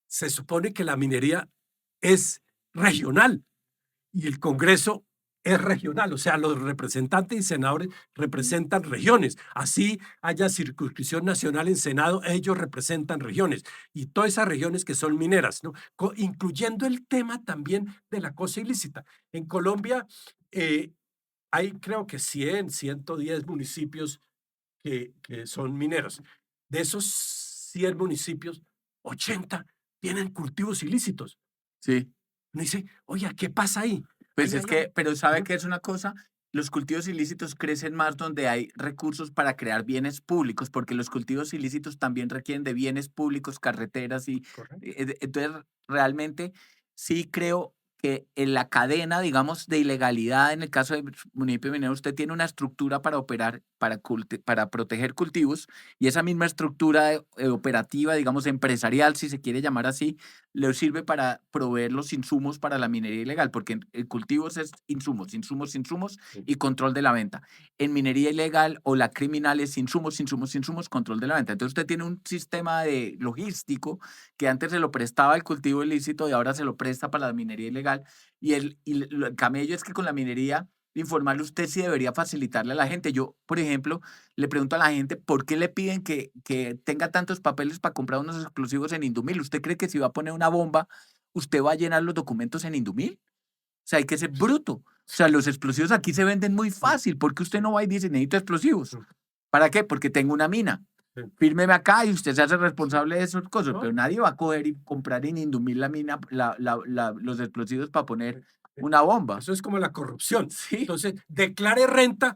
S3: se supone que la minería es regional y el Congreso es regional, o sea, los representantes y senadores
S1: Ujú.
S3: representan regiones. Así haya circunscripción nacional en Senado, ellos representan regiones y todas esas regiones que son mineras, ¿no? Incluyendo el tema también de la cosa ilícita. En Colombia eh, hay creo que 110 municipios que son mineros. De esos 100 municipios, 80 tienen cultivos ilícitos.
S2: Sí,
S3: Uno dice, oye, ¿qué pasa ahí?
S2: Pues
S3: Ahí
S2: es
S3: hay
S2: que,
S3: algo.
S2: pero ¿sabe
S3: Ujú.
S2: qué es una cosa? Los cultivos ilícitos crecen más donde hay recursos para crear bienes públicos, porque los cultivos ilícitos también requieren de bienes públicos, carreteras y
S3: Correcto.
S2: entonces realmente sí creo que en la cadena, digamos, de ilegalidad, en el caso del municipio minero, usted tiene una estructura para operar, para proteger cultivos, y esa misma estructura operativa, digamos, empresarial, si se quiere llamar así, le sirve para proveer los insumos para la minería ilegal, porque en cultivos es insumos, insumos, insumos
S3: Sí.
S2: y control de la venta. En minería ilegal o la criminal es insumos, insumos, insumos, control de la venta. Entonces usted tiene un sistema de logístico que antes se lo prestaba el cultivo ilícito y ahora se lo presta para la minería ilegal. El camello es que con la minería informal usted sí debería facilitarle a la gente. Yo, por ejemplo, le pregunto a la gente por qué le piden que tenga tantos papeles para comprar unos explosivos en Indumil. ¿Usted cree que si va a poner una bomba, usted va a llenar los documentos en Indumil? O sea, hay que ser bruto. O sea, los explosivos aquí se venden muy
S3: Mm,
S2: fácil. ¿Por qué usted no va y dice, necesito explosivos?
S3: mm,
S2: ¿Para qué? Porque tengo una mina.
S3: sí.
S2: Fírmeme acá y usted se hace
S3: Sí.
S2: responsable de esas cosas, pero
S3: ¿No?
S2: nadie va a coger y comprar en Indumil la mina, los explosivos para poner
S3: Eh,
S2: una bomba.
S3: Eso es como la corrupción.
S2: Sí,
S3: Entonces, declare renta,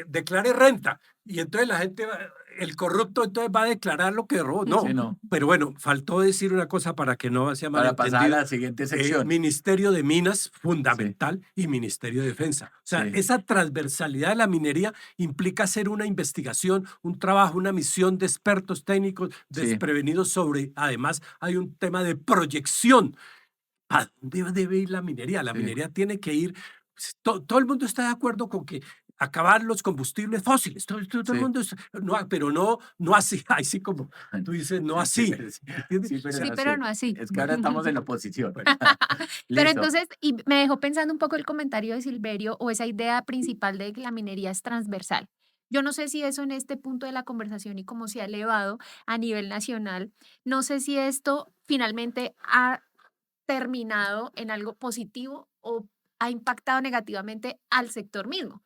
S3: declare renta. Y entonces la gente, el corrupto entonces va a declarar lo que robó.
S2: sí,
S3: No,
S2: no.
S3: pero bueno, faltó decir una cosa para que no sea
S2: Para pasar a
S3: malentendido.
S2: la siguiente sección.
S3: Ministerio de Minas,
S2: Sí,
S3: fundamental, y Ministerio de Defensa. O sea,
S2: sí,
S3: esa transversalidad de la minería implica hacer una investigación, un trabajo, una misión de expertos técnicos
S2: sí,
S3: desprevenidos sobre, además, hay un tema de proyección. ¿A dónde debe ir la minería? La
S2: sí,
S3: minería tiene que ir, pues, todo el mundo está de acuerdo con que acabar los combustibles fósiles, todo el
S2: sí.
S3: mundo, no, pero no así, así como tú dices, no
S2: Sí,
S3: así,
S2: pero sí,
S3: ¿entiendes?
S2: sí,
S3: O
S2: pero
S3: sea,
S1: Sí,
S2: no
S1: pero
S2: sé.
S1: no así.
S2: Es que ahora estamos en oposición.
S3: bueno,
S1: Pero
S2: Listo.
S1: entonces, y me dejó pensando un poco el comentario de Silverio o esa idea principal de que la minería es transversal. Yo no sé si eso en este punto de la conversación y cómo se ha elevado a nivel nacional, no sé si esto finalmente ha terminado en algo positivo o ha impactado negativamente al sector mismo,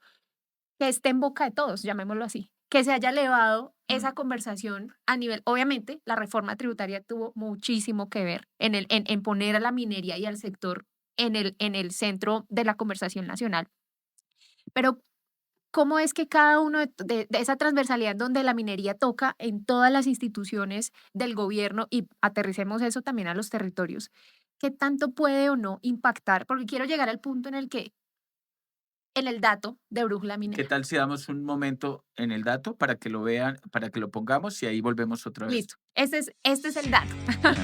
S1: que esté en boca de todos, llamémoslo así, que se haya elevado esa
S2: Mm,
S1: conversación a nivel, obviamente, la reforma tributaria tuvo muchísimo que ver en poner a la minería y al sector en el centro de la conversación nacional, pero ¿cómo es que cada uno de esa transversalidad donde la minería toca en todas las instituciones del gobierno y aterricemos eso también a los territorios, qué tanto puede o no impactar? Porque quiero llegar al punto en el que, en el dato de brújula
S2: ¿Qué
S1: minera.
S2: tal si damos un momento en el dato para que lo vean, para que lo pongamos y ahí volvemos otra vez?
S1: Listo, este es el dato.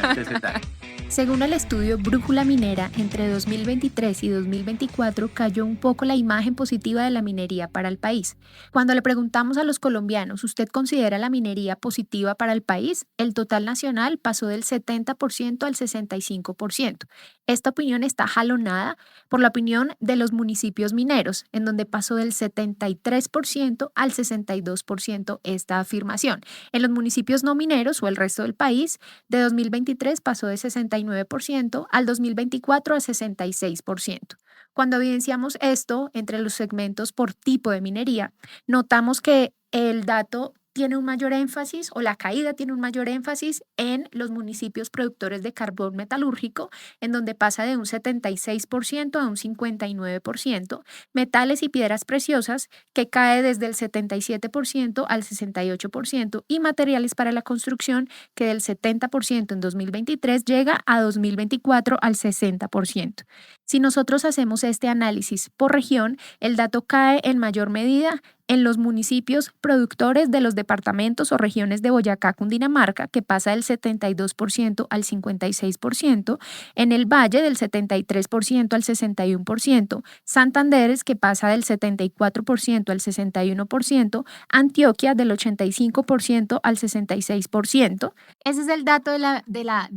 S2: Este es el dato.
S1: Según el estudio Brújula Minera, entre 2023 y 2024 cayó un poco la imagen positiva de la minería para el país. Cuando le preguntamos a los colombianos, ¿usted considera la minería positiva para el país? El total nacional pasó del 70% al 65%. Esta opinión está jalonada por la opinión de los municipios mineros, en donde pasó del 73% al 62% esta afirmación. En los municipios no mineros o el resto del país, de 2023 pasó de 69% al 2024 a 66%. Cuando evidenciamos esto entre los segmentos por tipo de minería, notamos que el dato tiene un mayor énfasis o la caída tiene un mayor énfasis en los municipios productores de carbón metalúrgico, en donde pasa de un 76% a un 59%, metales y piedras preciosas, que cae desde el 77% al 68%, y materiales para la construcción, que del 70% en 2023 llega a 2024 al 60%. Si nosotros hacemos este análisis por región, el dato cae en mayor medida en los municipios productores de los departamentos o regiones de Boyacá, Cundinamarca, que pasa del 72% al 56%, en el Valle del 73% al 61%, Santander, que pasa del 74% al 61%, Antioquia del 85% al 66%. Ese es el dato de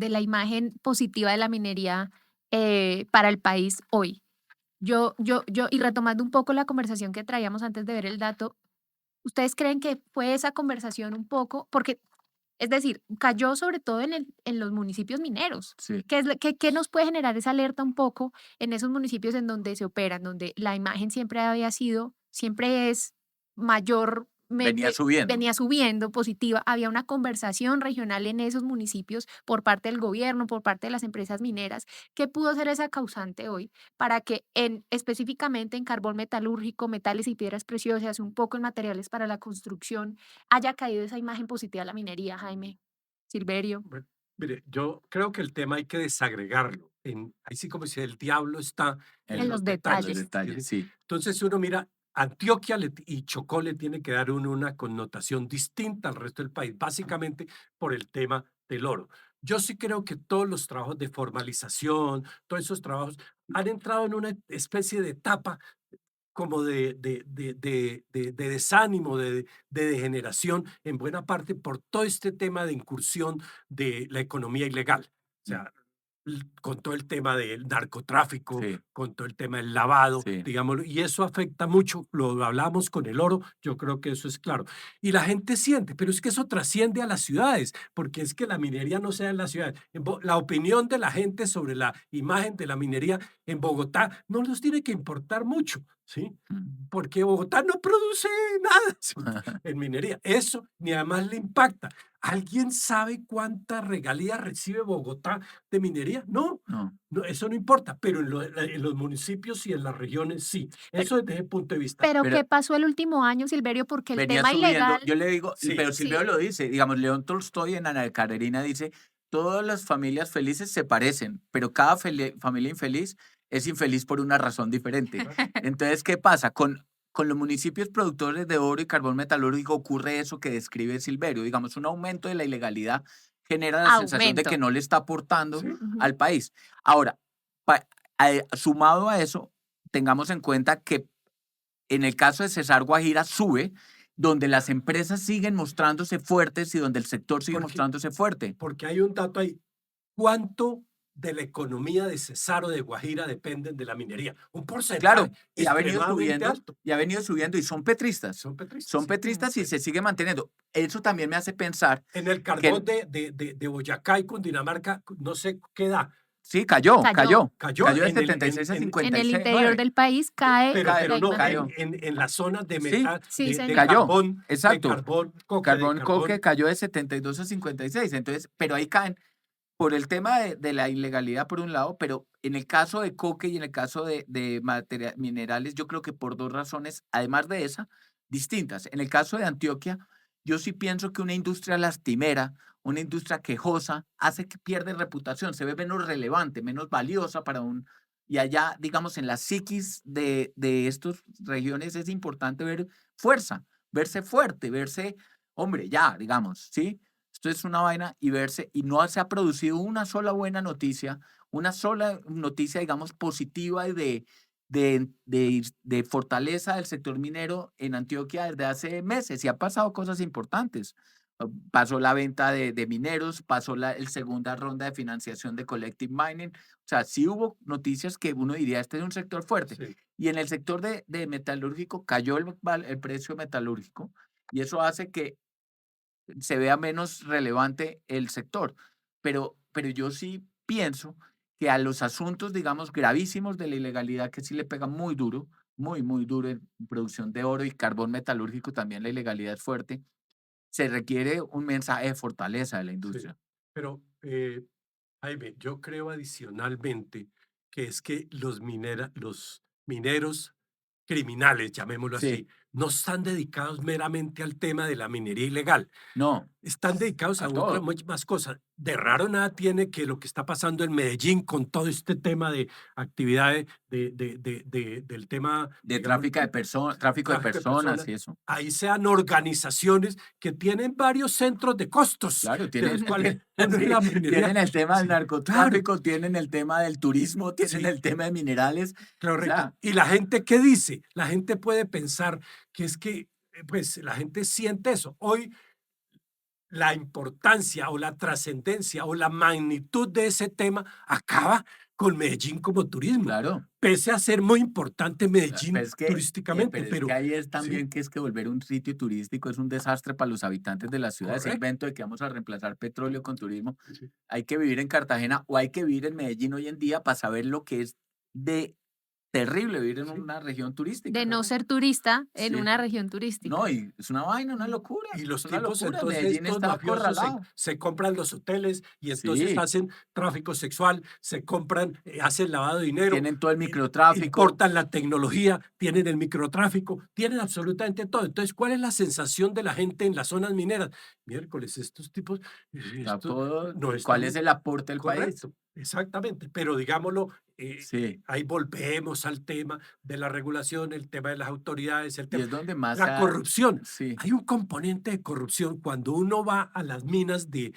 S1: la imagen positiva de la minería para el país hoy. Y retomando un poco la conversación que traíamos antes de ver el dato, ¿ustedes creen que fue esa conversación un poco? Porque, es decir, cayó sobre todo en los municipios mineros.
S2: Sí.
S1: ¿Qué nos puede generar esa alerta un poco en esos municipios en donde se operan, donde la imagen siempre había sido, siempre es mayor
S2: Venía subiendo.
S1: venía subiendo positiva. Había una conversación regional en esos municipios por parte del gobierno, por parte de las empresas mineras. ¿Qué pudo ser esa causante hoy para que específicamente en carbón metalúrgico, metales y piedras preciosas, un poco en materiales para la construcción, haya caído esa imagen positiva de la minería, Jaime, Silverio?
S3: Bueno, mire, yo creo que el tema hay que desagregarlo. Ahí sí como si el diablo está
S2: En
S1: En
S3: en
S1: los
S3: los
S2: los
S1: detalles.
S3: detalles.
S2: detalles, sí.
S3: Entonces uno mira, Antioquia y Chocó le tiene que dar uno una connotación distinta al resto del país, básicamente por el tema del oro. Yo sí creo que todos los trabajos de formalización, todos esos trabajos han entrado en una especie de etapa como de desánimo, de degeneración, en buena parte por todo este tema de incursión de la economía ilegal. O
S2: Mm,
S3: sea, con todo el tema del narcotráfico,
S2: sí,
S3: con todo el tema del lavado,
S2: sí.
S3: digámoslo, y eso afecta mucho, lo hablamos con el oro, yo creo que eso es claro. Y la gente siente, pero es que eso trasciende a las ciudades, porque es que la minería no sea en las ciudades. La opinión de la gente sobre la imagen de la minería en Bogotá no nos tiene que importar mucho, ¿sí?
S2: Mm.
S3: Porque Bogotá no produce nada ¿sí? En minería. Eso ni además le impacta. ¿Alguien sabe cuánta regalía recibe Bogotá de minería? No,
S2: No.
S3: no, eso no importa, pero en los municipios y en las regiones sí.
S1: Pe-
S3: Eso desde ese punto de vista.
S1: Pero
S2: Pero
S1: ¿qué pasó el último año, Silverio? Porque el
S2: venía
S1: tema
S2: subiendo.
S1: ilegal,
S2: Yo le digo,
S3: Sí,
S2: pero
S1: sí,
S2: Silvio lo dice, digamos, León Tolstoy en Ana Karenina dice, todas las familias felices se parecen, pero cada familia infeliz es infeliz por una razón diferente.
S3: claro,
S2: Entonces, ¿qué pasa? Con los municipios productores de oro y carbón metalúrgico ocurre eso que describe Silverio. Digamos, un aumento de la ilegalidad genera la sensación de que
S1: aumento.
S2: no le está aportando
S3: sí,
S1: Ujú.
S2: al país. Ahora, sumado a eso, tengamos en cuenta que en el caso de Cesar Guajira sube, donde las empresas siguen mostrándose fuertes y donde el sector sigue
S3: porque,
S2: mostrándose fuerte.
S3: porque hay un dato ahí. ¿Cuánto de la economía de Cesar o de Guajira dependen de la minería? Un porcentaje
S2: Claro,
S3: extremadamente alto.
S2: y ha venido subiendo y son petristas.
S3: Son petristas,
S2: Son
S3: sí.
S2: petristas y se sigue manteniendo. Eso también me hace pensar
S3: En el
S2: que
S3: carbón de Boyacá y Cundinamarca, no sé qué da.
S2: sí, cayó,
S1: Cayó.
S2: cayó.
S3: Cayó
S2: Cayó de
S3: en
S2: 76 a
S1: En el
S2: 56,
S1: interior
S2: 9.
S1: del país cae
S3: pero
S1: la
S3: no,
S1: imagen.
S2: Cayó.
S3: en las zonas de
S2: Sí,
S3: metal,
S1: Sí,
S3: de
S1: señor.
S2: cayó.
S3: carbón,
S2: Exacto.
S3: de
S2: Carbón coque
S3: carbón.
S2: cayó de 72 a 56. Entonces, pero ahí caen por el tema de la ilegalidad por un lado, pero en el caso de coque y en el caso de minerales, yo creo que por dos razones, además de esa, distintas. En el caso de Antioquia, yo sí pienso que una industria lastimera, una industria quejosa, hace que pierde reputación, se ve menos relevante, menos valiosa para un... Y allá, digamos, en la psiquis de estas regiones es importante ver fuerza, verse fuerte, verse, hombre, ya, digamos, ¿sí? Esto es una vaina y verse, y no se ha producido una sola buena noticia, una sola noticia, digamos, positiva y de fortaleza del sector minero en Antioquia desde hace meses y ha pasado cosas importantes. Pasó la venta de mineros, pasó el segunda ronda de financiación de Collective Mining. O sea, sí hubo noticias que uno diría, este es un sector fuerte.
S3: Sí,
S2: Y en el sector de metalúrgico cayó el precio metalúrgico y eso hace que se vea menos relevante el sector. Pero yo sí pienso que a los asuntos, digamos, gravísimos de la ilegalidad, que sí le pega muy duro, muy, muy duro en producción de oro y carbón metalúrgico, también la ilegalidad es fuerte, se requiere un mensaje de fortaleza de la
S3: sí.
S2: industria.
S3: Pero, Jaime, yo creo adicionalmente que es que los mineros criminales, llamémoslo
S2: Sí,
S3: así, no están dedicados meramente al tema de la minería ilegal.
S2: no,
S3: Están dedicados
S2: a
S3: a otras
S2: todo.
S3: muchas más cosas. De raro nada tiene que lo que está pasando en Medellín con todo este tema de actividades del tema,
S2: De
S3: digamos,
S2: tráfico de
S3: tráfico de
S2: personas
S3: personas.
S2: y eso.
S3: Ahí sean organizaciones que tienen varios centros de costos,
S2: Claro,
S3: de los
S2: tienen,
S3: cuales uno es
S2: sí,
S3: la minería.
S2: tienen el tema del
S3: Sí, claro,
S2: narcotráfico, tienen el tema del turismo, tienen
S3: sí,
S2: el tema de minerales. O
S3: correcto.
S2: sea,
S3: ¿Y la gente qué dice? La gente puede pensar que es que, pues, la gente siente eso. Hoy la importancia o la trascendencia o la magnitud de ese tema acaba con Medellín como turismo,
S2: claro.
S3: pese a ser muy importante
S2: Pero
S3: Medellín
S2: pero
S3: turísticamente,
S2: es que
S3: pero
S2: ahí es
S3: sí,
S2: también que es que volver un sitio turístico es un desastre para los habitantes de la ciudad. Ese
S3: correcto.
S2: invento de que vamos a reemplazar petróleo con turismo.
S3: Sí,
S2: Hay que vivir en Cartagena o hay que vivir en Medellín hoy en día para saber lo que es de terrible vivir en
S3: Sí.
S2: una región turística.
S1: De no ser turista en
S2: Sí.
S1: una región turística.
S2: No, y es una vaina, una locura.
S3: Y los
S2: Es una
S3: tipos,
S2: locura.
S3: entonces,
S2: Medellín
S3: estos
S2: está
S3: mafiosos
S2: acorralado.
S3: se compran los hoteles y entonces
S2: Sí,
S3: hacen tráfico sexual, se compran, hacen lavado de dinero,
S2: tienen todo el microtráfico.
S3: importan la tecnología, tienen el microtráfico, tienen absolutamente todo. Entonces, ¿cuál es la sensación de la gente en las zonas mineras? Miércoles, estos tipos
S2: Está
S3: esto
S2: todo.
S3: no
S2: ¿Cuál es
S3: están
S2: el aporte del país?
S3: correcto, exactamente. Pero digámoslo,
S2: Sí.
S3: ahí volvemos al tema de la regulación, el tema de las autoridades, el
S2: Y
S3: tema,
S2: es donde más
S3: la corrupción.
S2: Sí.
S3: Hay un componente de corrupción cuando uno va a las minas de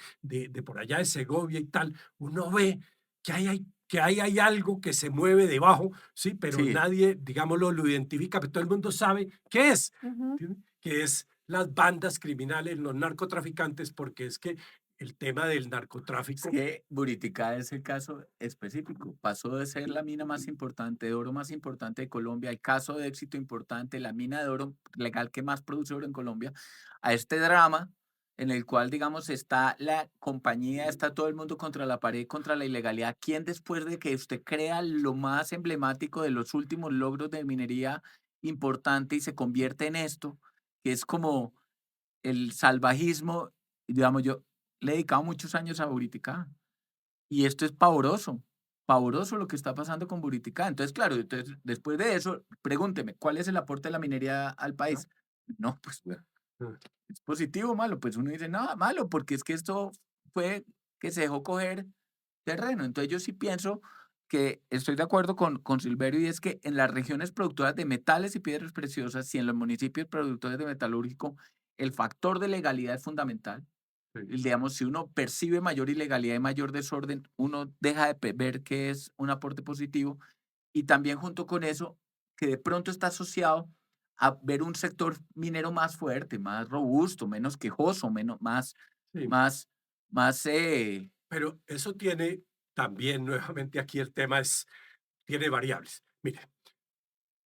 S3: por allá de Segovia y tal, uno ve que ahí hay algo que se mueve debajo, sí, pero
S2: Sí.
S3: nadie, digámoslo, lo identifica, pero todo el mundo sabe qué es,
S1: Ujú.
S3: ¿sí? Que es las bandas criminales, los narcotraficantes, porque es que el tema del
S2: Es
S3: narcotráfico,
S2: que Buriticá es el caso específico. Pasó de ser la mina más importante de oro más importante de Colombia, el caso de éxito importante, la mina de oro legal que más produce oro en Colombia, a este drama en el cual, digamos, está la compañía, está todo el mundo contra la pared, contra la ilegalidad. ¿Quién después de que usted crea lo más emblemático de los últimos logros de minería importante y se convierte en esto, que es como el salvajismo? Digamos, yo le he dedicado muchos años a Buriticá y esto es pavoroso lo que está pasando con Buriticá. Entonces, claro, entonces, después de eso, pregúnteme, ¿cuál es el aporte de la minería al país? No, pues bueno,
S3: mm,
S2: ¿es positivo o malo? Pues uno dice, no, malo, porque es que esto fue que se dejó coger terreno. Entonces yo sí pienso que estoy de acuerdo con Silverio y es que en las regiones productoras de metales y piedras preciosas y en los municipios productores de metalúrgico, el factor de legalidad es fundamental.
S3: sí.
S2: Digamos, si uno percibe mayor ilegalidad y mayor desorden, uno deja de ver que es un aporte positivo y también junto con eso, que de pronto está asociado a ver un sector minero más fuerte, más robusto, menos quejoso,
S3: Sí.
S2: más, más,
S3: Pero eso tiene también, nuevamente aquí el tema tiene variables. Mire,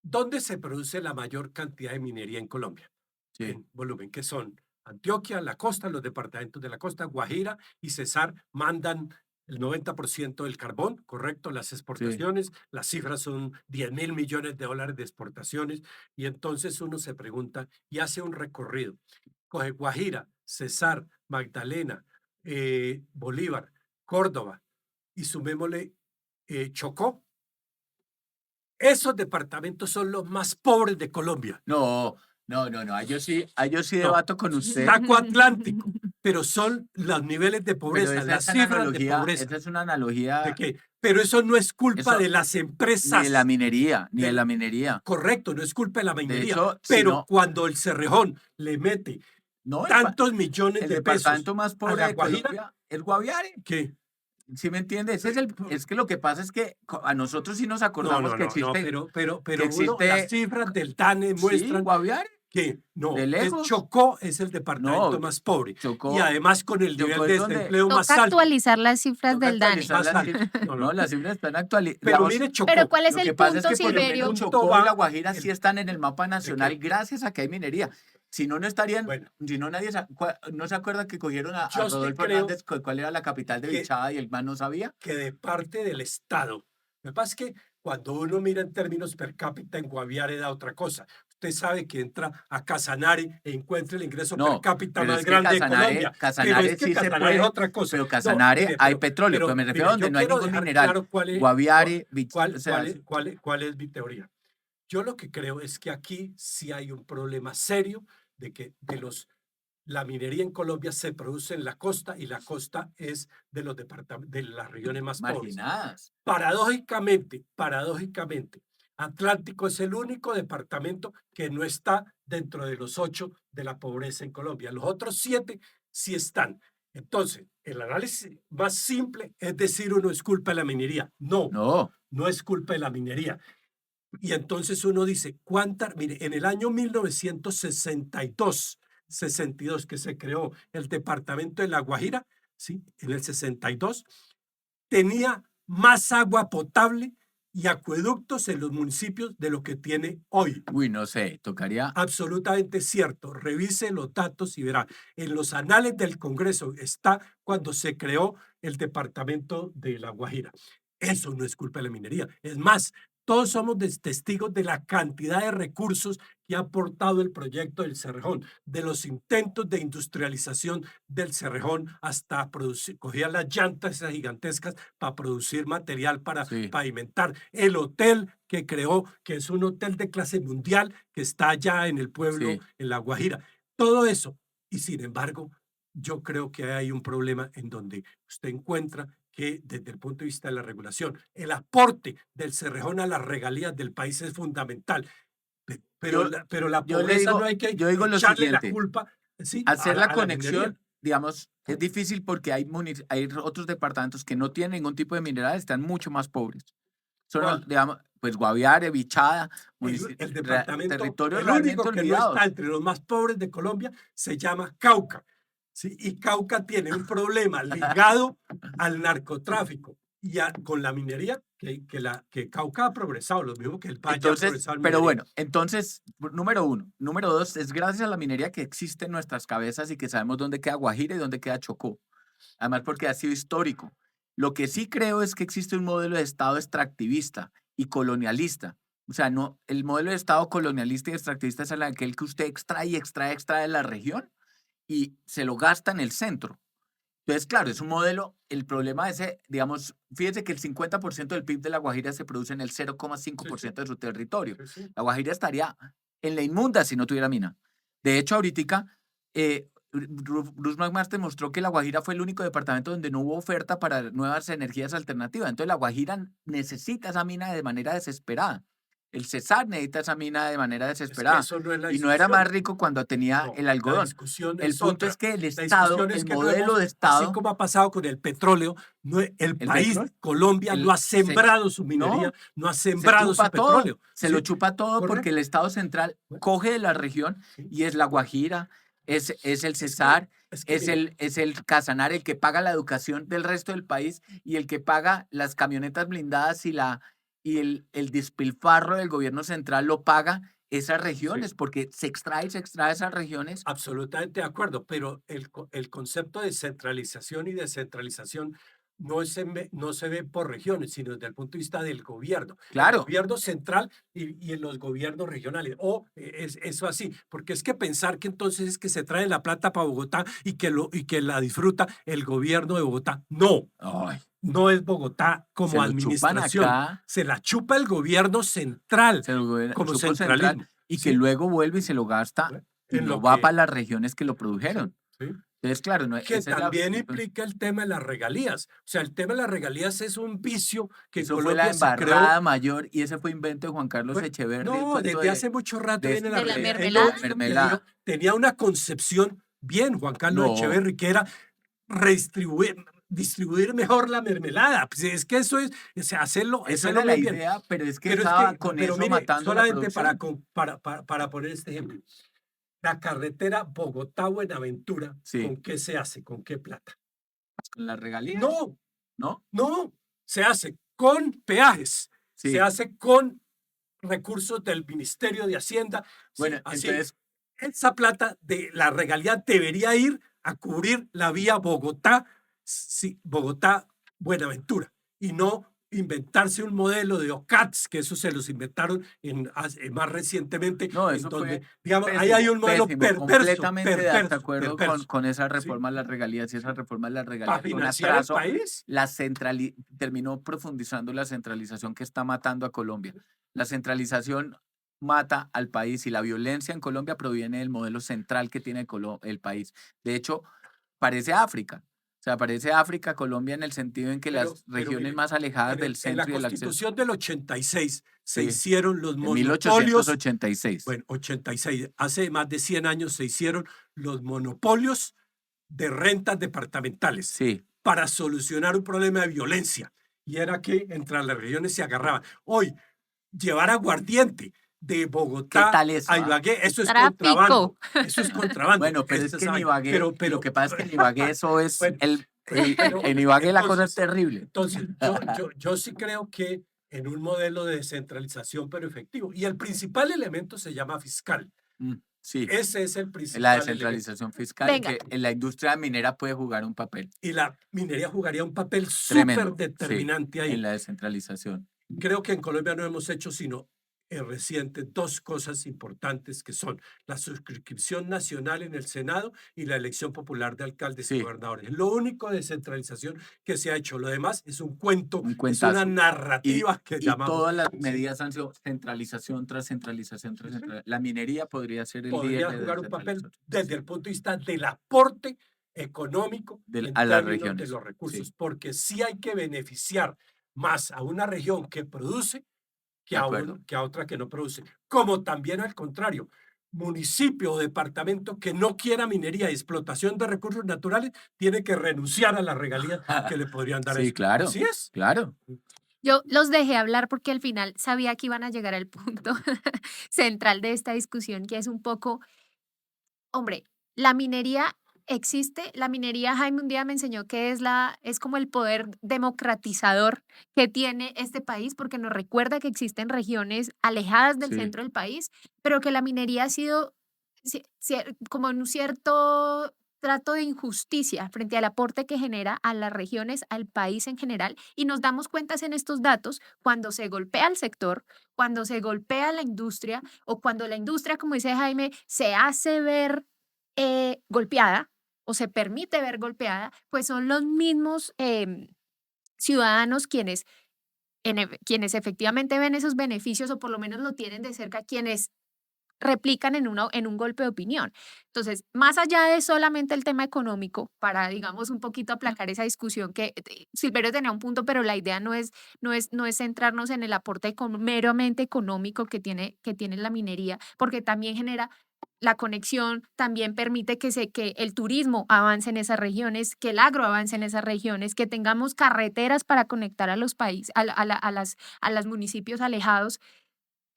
S3: ¿dónde se produce la mayor cantidad de minería en Colombia?
S2: sí,
S3: En volumen, que son Antioquia, la costa, los departamentos de la costa, Guajira y Cesar mandan el 90% del carbón, correcto, las
S2: sí,
S3: exportaciones, las cifras son 10.000 millones de dólares de exportaciones, y entonces uno se pregunta y hace un recorrido. Coge Guajira, Cesar, Magdalena, Bolívar, Córdoba, y sumémosle Chocó. Esos departamentos son los más pobres de Colombia.
S2: no, ahí yo sí
S3: No,
S2: debato con usted,
S3: saco Atlántico, pero son los niveles de
S2: pero
S3: pobreza,
S2: esa
S3: las
S2: es una
S3: cifras de
S2: analogía,
S3: pobreza.
S2: esa es una
S3: ¿De
S2: analogía,
S3: qué? Pero eso no es culpa
S2: eso,
S3: de las
S2: ni de la
S3: empresas.
S2: minería, ni de
S3: del-
S2: la minería.
S3: Correcto, no es culpa de la
S2: De
S3: minería.
S2: hecho, si
S3: Pero
S2: no,
S3: cuando el Cerrejón le mete
S2: no,
S3: tantos millones
S2: el
S3: de pesos
S2: departamento más
S3: a
S2: pobre
S3: la
S2: de
S3: Guajira,
S2: Colombia es Guaviare.
S3: que
S2: ¿Sí me entiende? Es que lo que pasa es que a nosotros sí nos
S3: no,
S2: acordamos
S3: no, no, no, pero
S2: que
S3: uno, las
S2: existe,
S3: cifras del DANE
S2: sí,
S3: muestran
S2: Guaviare,
S3: que
S2: de
S3: no,
S2: lejos.
S3: Chocó es el departamento
S2: No,
S3: más pobre y
S2: Chocó,
S3: además con el nivel
S2: Chocó
S3: de
S2: es donde
S3: desempleo más
S1: Toca
S3: alto,
S1: actualizar las cifras
S2: toca
S1: del DANE.
S2: actualizar
S3: más
S2: las
S3: alto.
S2: cifras.
S3: No,
S2: No,
S3: no.
S2: las cifras están actualizadas.
S3: Pero mire
S1: Pero
S3: Chocó,
S1: ¿cuál es
S2: Lo que
S1: el
S2: pasa es
S1: punto,
S2: que, por ejemplo,
S1: Silverio?
S3: punto
S2: Chocó y
S3: va
S2: La Guajira sí
S3: el
S2: están en el mapa
S3: de
S2: nacional
S3: que,
S2: gracias a que hay minería. Si no, no estarían,
S3: bueno,
S2: si no, no se acuerda que cogieron a
S3: yo sí
S2: Rodolfo
S3: creo
S2: Hernández, cuál era la capital de
S3: que,
S2: Bichada y el man no sabía.
S3: que de parte del Estado, lo que pasa es que cuando uno mira en términos per cápita en Guaviare da otra cosa. Usted sabe que entra a Casanare e encuentra el ingreso per
S2: No,
S3: cápita
S2: pero
S3: más
S2: es que
S3: grande de Colombia. Pero
S2: Casanare
S3: es que
S2: sí se
S3: Casanare es
S2: puede,
S3: otra cosa.
S2: pero
S3: No,
S2: Casanare
S3: mire,
S2: hay petróleo, pero me refiero a
S3: mire,
S2: donde
S3: yo
S2: no hay
S3: quiero
S2: ningún
S3: dejar
S2: mineral.
S3: claro
S2: Guaviare, o sea,
S3: cuál es mi teoría. Yo lo que creo es que aquí sí hay un problema serio de que la minería en Colombia se produce en la costa y la costa es de los departamentos, de las regiones más pobres.
S2: marginadas.
S3: Paradójicamente, Atlántico es el único departamento que no está dentro de los 8 de la pobreza en Colombia. Los otros 7 sí están. Entonces, el análisis más simple es decir, uno es culpa de la minería. No,
S2: No,
S3: no es culpa de la minería. Y entonces uno dice, mire, en el año 1962 que se creó el departamento de La Guajira, ¿sí? En el 62, tenía más agua potable y acueductos en los municipios de lo que tiene hoy.
S2: uy, no sé, tocaría.
S3: Absolutamente cierto. Revise los datos y verá. En los anales del Congreso está cuando se creó el departamento de La Guajira. Eso no es culpa de la minería. Es más, Todos somos testigos de la cantidad de recursos que ha aportado el proyecto del Cerrejón, de los intentos de industrialización del Cerrejón hasta producir, cogían las llantas esas gigantescas para producir material para
S2: Sí.
S3: pavimentar. El hotel que creó, que es un hotel de clase mundial que está allá en el pueblo,
S2: Sí.
S3: en La Guajira. Todo eso. Y sin embargo, yo creo que hay un problema en donde usted encuentra que desde el punto de vista de la regulación, el aporte del Cerrejón a las regalías del país es fundamental. Pero la
S2: yo le
S3: pobreza
S2: digo,
S3: no hay que
S2: yo digo lo
S3: echarle la
S2: siguiente,
S3: culpa, ¿sí?,
S2: hacer la
S3: a la minería.
S2: conexión, digamos, es difícil porque hay otros departamentos que no tienen ningún tipo de mineral, están mucho más pobres. Son,
S3: ¿Cuál?
S2: digamos, pues Guaviare, Bichada,
S3: El departamento,
S2: territorios
S3: el
S2: realmente
S3: único que no está
S2: olvidados.
S3: entre los más pobres de Colombia, se llama Cauca, ¿sí? Y Cauca tiene un problema ligado al narcotráfico y con la minería, que Cauca ha progresado, lo mismo que el Valle ha
S2: Entonces,
S3: progresado en
S2: pero
S3: minería.
S2: bueno, entonces, número uno. Número dos, es gracias a la minería que existe en nuestras cabezas y que sabemos dónde queda Guajira y dónde queda Chocó. Además, porque ha sido histórico. Lo que sí creo es que existe un modelo de Estado extractivista y colonialista. O sea, no, el modelo de Estado colonialista y extractivista es aquel que usted extrae y extrae, extrae de la región y se lo gasta en el centro. Entonces, claro, es un modelo, el problema es, digamos, fíjese que el 50% del PIB de La Guajira se produce en el
S3: Sí, sí,
S2: 0,5% de su territorio.
S3: sí, sí.
S2: La Guajira estaría en la inmunda si no tuviera mina. De hecho, ahorita, Bruce McMaster mostró que La Guajira fue el único departamento donde no hubo oferta para nuevas energías alternativas. Entonces, La Guajira necesita esa mina de manera desesperada. El Cesar necesita esa mina de manera
S3: Es que
S2: desesperada.
S3: eso no es la
S2: Y no era más
S3: discusión.
S2: rico cuando tenía
S3: No,
S2: el
S3: la
S2: algodón.
S3: discusión
S2: El
S3: es
S2: punto es
S3: otra.
S2: que el
S3: La
S2: Estado,
S3: discusión es
S2: el
S3: que no
S2: modelo
S3: hemos,
S2: de
S3: así
S2: Estado,
S3: como ha pasado con el petróleo, el
S2: el
S3: país,
S2: petróleo,
S3: Colombia, no ha
S2: se,
S3: sembrado su minería,
S2: no,
S3: no ha
S2: se
S3: sembrado su
S2: chupa todo,
S3: petróleo.
S2: se lo
S3: ¿Sí?
S2: chupa todo porque el
S3: Correcto.
S2: Estado central
S3: Bueno,
S2: coge de la región
S3: sí.
S2: y es la Guajira, es el
S3: Es que,
S2: Cesar,
S3: es que mire,
S2: es el Casanare, el que paga la educación del resto del país y el que paga las camionetas blindadas y el despilfarro del gobierno central lo paga esas
S3: sí,
S2: regiones porque se extrae esas regiones.
S3: absolutamente de acuerdo, pero el concepto de centralización y descentralización no se ve por regiones, sino desde el punto de vista del gobierno. El
S2: Claro,
S3: gobierno central y en los gobiernos regionales. O es eso así, porque es que pensar que entonces es que se trae la plata para Bogotá y que la disfruta el gobierno de Bogotá. No,
S2: ay,
S3: no es Bogotá
S2: se
S3: como
S2: lo chupan
S3: administración.
S2: acá.
S3: Se la chupa el gobierno central
S2: Se lo
S3: como
S2: supo central
S3: centralismo.
S2: y que
S3: ¿Sí?
S2: luego vuelve y se lo gasta y
S3: En
S2: no
S3: lo
S2: va para
S3: que...
S2: las regiones que lo
S3: Sí,
S2: produjeron.
S3: sí.
S2: Entonces, claro, no,
S3: Que
S2: esa es
S3: también implica el tema de las regalías. O sea, el tema de las regalías es un vicio que en
S2: eso fue la
S3: Colombia se creó.
S2: embarrada mayor y ese fue invento de Juan Carlos
S3: Bueno,
S2: Echeverry, el
S3: no,
S2: cuento
S3: desde hace mucho rato viene la
S1: de la
S3: realidad. Él
S2: de
S3: lo
S2: la
S1: mermelada.
S3: único que dio,
S2: mermelada.
S3: tenía una concepción bien, Juan Carlos
S2: No,
S3: Echeverry, que era distribuir mejor la mermelada. Pues es que eso es, o sea,
S2: esa
S3: hacerlo
S2: era la
S3: muy bien.
S2: idea, pero es que
S3: Pero es
S2: estaba
S3: que,
S2: con
S3: pero
S2: eso
S3: mire,
S2: matando la
S3: solamente
S2: producción.
S3: para poner este ejemplo, la carretera Bogotá-Buenaventura,
S2: Sí,
S3: ¿con qué se hace? ¿Con qué plata?
S2: con las regalías,
S3: No,
S2: ¿no?
S3: no, se hace con peajes, se
S2: Sí.
S3: hace con recursos del Ministerio de Hacienda,
S2: Bueno,
S3: sí, así.
S2: entonces,
S3: Esa plata de la regalía debería ir a cubrir la vía Bogotá, sí, Bogotá-Buenaventura, y no inventarse un modelo de OCATS, que eso se los inventaron más recientemente,
S2: no,
S3: en
S2: eso
S3: donde,
S2: fue
S3: digamos, ahí hay
S2: pésimo,
S3: un modelo
S2: pésimo, completamente de acuerdo
S3: perverso,
S2: con esa
S3: ¿sí?
S2: reforma de las regalías y esa reforma de las
S3: Para
S2: regalías fue un
S3: financiar el
S2: atraso,
S3: país.
S2: terminó profundizando la centralización que está matando a Colombia. La centralización mata al país y la violencia en Colombia proviene del modelo central que tiene el país. De hecho, parece África. O sea, parece África, Colombia en el sentido en que las
S3: Pero
S2: regiones
S3: mire,
S2: más alejadas del
S3: en la
S2: centro y del acceso.
S3: Constitución del 86 se
S2: Sí,
S3: hicieron los
S2: de
S3: monopolios.
S2: 1886.
S3: Bueno, 86, hace más de 100 años se hicieron los monopolios de rentas departamentales
S2: Sí.
S3: para solucionar un problema de violencia. Y era que entre las regiones se agarraban. Hoy, llevar aguardiente de
S2: ¿Qué
S3: Bogotá
S2: tal eso?
S3: a
S2: Ah?
S3: Ibagué, eso es
S1: Tráfico.
S3: contrabando. Eso es contrabando.
S2: Bueno, pero es
S3: Esta
S2: que en
S3: vaina.
S2: Ibagué, lo que pasa es que en Ibagué eso es
S3: Bueno,
S2: en Ibagué la cosa es
S3: entonces,
S2: terrible.
S3: entonces yo sí creo que en un modelo de descentralización pero efectivo. Y el principal elemento se llama fiscal.
S2: Sí,
S3: Ese es el
S2: la
S3: principal elemento.
S2: descentralización fiscal,
S1: Venga,
S2: que en la industria minera puede jugar un papel
S3: Y la minería jugaría un papel
S2: tremendo,
S3: súper
S2: sí,
S3: determinante
S2: en
S3: ahí.
S2: la descentralización.
S3: Creo que en Colombia no hemos hecho sino reciente dos cosas importantes que son la suscripción nacional en el Senado y la elección popular de alcaldes y
S2: Sí,
S3: gobernadores. Lo único de descentralización que se ha hecho. Lo demás es un cuento,
S2: un
S3: es una
S2: cuentazo.
S3: narrativa que
S2: Y
S3: llamamos.
S2: todas las
S3: Sí,
S2: medidas han sido centralización tras centralización tras
S3: sí, sí.
S2: centralización. La minería podría ser el líder
S3: Podría
S2: de
S3: jugar un papel
S2: descentralización
S3: desde el punto de vista del aporte económico en
S2: a las
S3: términos de
S2: regiones.
S3: los recursos,
S2: Sí,
S3: porque sí hay que beneficiar más a una región que produce
S2: de acuerdo.
S3: que a otra que no produce. Como también al contrario, municipio o departamento que no quiera minería y explotación de recursos naturales tiene que renunciar a las regalías que le podrían dar
S2: Sí,
S3: eso.
S2: claro,
S3: Así es.
S2: claro.
S1: Yo los dejé hablar porque al final sabía que iban a llegar al punto central de esta discusión, que es un poco, hombre, la minería existe, la minería, Jaime un día me enseñó que es como el poder democratizador que tiene este país, porque nos recuerda que existen regiones alejadas del
S2: Sí,
S1: centro del país, pero que la minería ha sido como en un cierto trato de injusticia frente al aporte que genera a las regiones, al país en general, y nos damos cuentas en estos datos cuando se golpea el sector, cuando se golpea la industria o cuando la industria, como dice Jaime, se hace ver golpeada o se permite ver golpeada, pues son los mismos ciudadanos quienes efectivamente ven esos beneficios o por lo menos lo tienen de cerca, quienes replican en un golpe de opinión. Entonces, más allá de solamente el tema económico, para, digamos, un poquito aplacar esa discusión que Silverio tenía un punto, pero la idea no es centrarnos en el aporte meramente económico que tiene la minería, porque también genera la conexión, también permite que el turismo avance en esas regiones, que el agro avance en esas regiones, que tengamos carreteras para conectar a los países, a los municipios alejados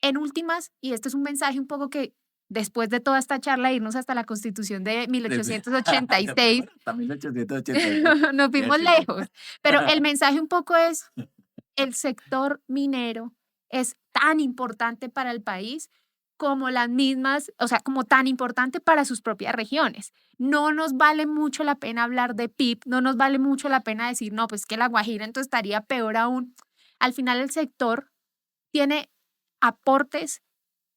S1: en últimas, y este es un mensaje un poco que después de toda esta charla, irnos hasta la Constitución de
S2: desde
S1: 1886,
S2: hasta 1886.
S1: nos
S2: Bien,
S1: fuimos
S2: Silvia.
S1: lejos, pero el mensaje un poco es, el sector minero es tan importante para el país como las mismas, o sea, como tan importante para sus propias regiones. No nos vale mucho la pena hablar de PIB, no nos vale mucho la pena decir, no, pues que la Guajira entonces estaría peor aún. Al final el sector tiene aportes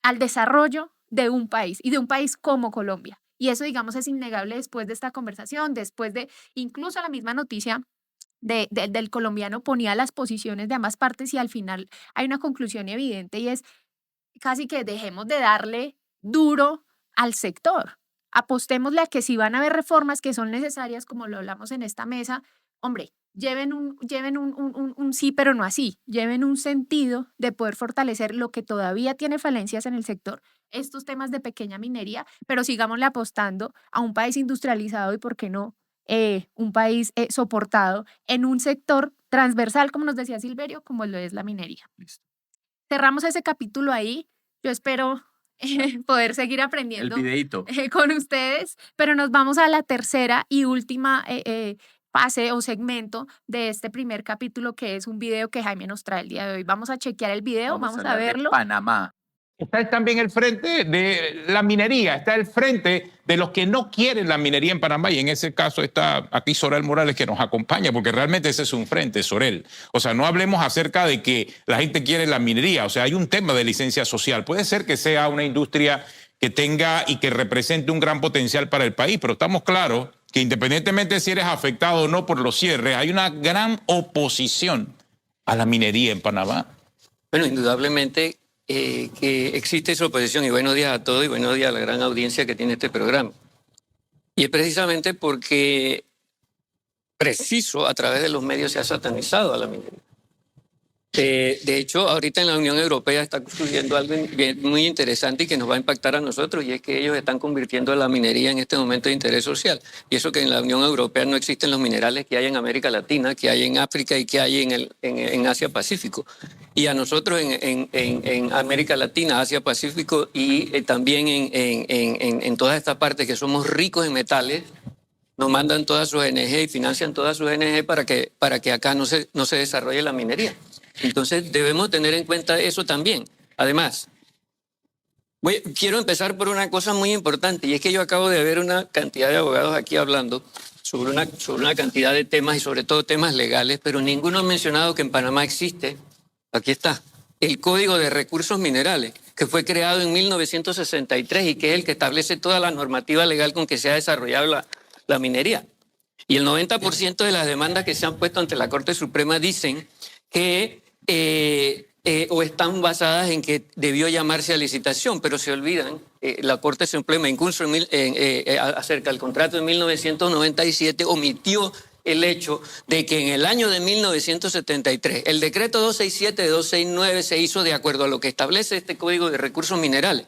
S1: al desarrollo de un país y de un país como Colombia. Y eso, digamos, es innegable después de esta conversación, después de incluso la misma noticia del colombiano ponía las posiciones de ambas partes y al final hay una conclusión evidente y es casi que dejemos de darle duro al sector. Apostémosle a que si van a haber reformas que son necesarias, como lo hablamos en esta mesa, hombre, lleven un sí, pero no así, lleven un sentido de poder fortalecer lo que todavía tiene falencias en el sector, estos temas de pequeña minería, pero sigámosle apostando a un país industrializado y, ¿por qué no? Un país soportado en un sector transversal, como nos decía Silverio, como lo es la minería.
S2: Listo.
S1: Cerramos ese capítulo ahí. Yo espero poder seguir
S2: El
S1: aprendiendo
S2: videíto.
S1: con ustedes, pero nos vamos a la tercera y última fase o segmento de este primer capítulo, que es un video que Jaime nos trae el día de hoy. Vamos a chequear el video,
S2: Vamos a
S1: vamos a
S2: hablar de
S1: verlo.
S2: Panamá.
S4: Está también el frente de la minería, está el frente de los que no quieren la minería en Panamá y en ese caso está aquí Sorel Morales que nos acompaña porque realmente ese es un frente, Sorel. O sea, no hablemos acerca de que la gente quiere la minería, o sea, hay un tema de licencia social. Puede ser que sea una industria que tenga y que represente un gran potencial para el país, pero estamos claros que independientemente si eres afectado o no por los cierres, hay una gran oposición a la minería en Panamá.
S5: Bueno, indudablemente que existe esa oposición y buenos días a todos y buenos días a la gran audiencia que tiene este programa. Y es precisamente porque preciso a través de los medios se ha satanizado a la minería. De hecho, ahorita en la Unión Europea está sucediendo algo muy interesante y que nos va a impactar a nosotros, y es que ellos están convirtiendo la minería en este momento de interés social. Y eso que en la Unión Europea no existen los minerales que hay en América Latina, que hay en África y que hay en Asia-Pacífico. Y a nosotros en América Latina, Asia-Pacífico y también en todas estas partes que somos ricos en metales, nos mandan todas sus ONG y financian todas sus ONG para que acá no se desarrolle la minería. Entonces debemos tener en cuenta eso también. Además, quiero empezar por una cosa muy importante, y es que yo acabo de ver una cantidad de abogados aquí hablando sobre una cantidad de temas y sobre todo temas legales, pero ninguno ha mencionado que en Panamá existe Aquí está, el Código de Recursos Minerales, que fue creado en 1963 y que es el que establece toda la normativa legal con que se ha desarrollado la minería. Y el 90% de las demandas que se han puesto ante la Corte Suprema dicen que o están basadas en que debió llamarse a licitación, pero se olvidan, la Corte Suprema, incluso acerca del contrato de 1997, omitió el hecho de que en el año de 1973 el decreto 267 de 269 se hizo de acuerdo a lo que establece este Código de Recursos Minerales.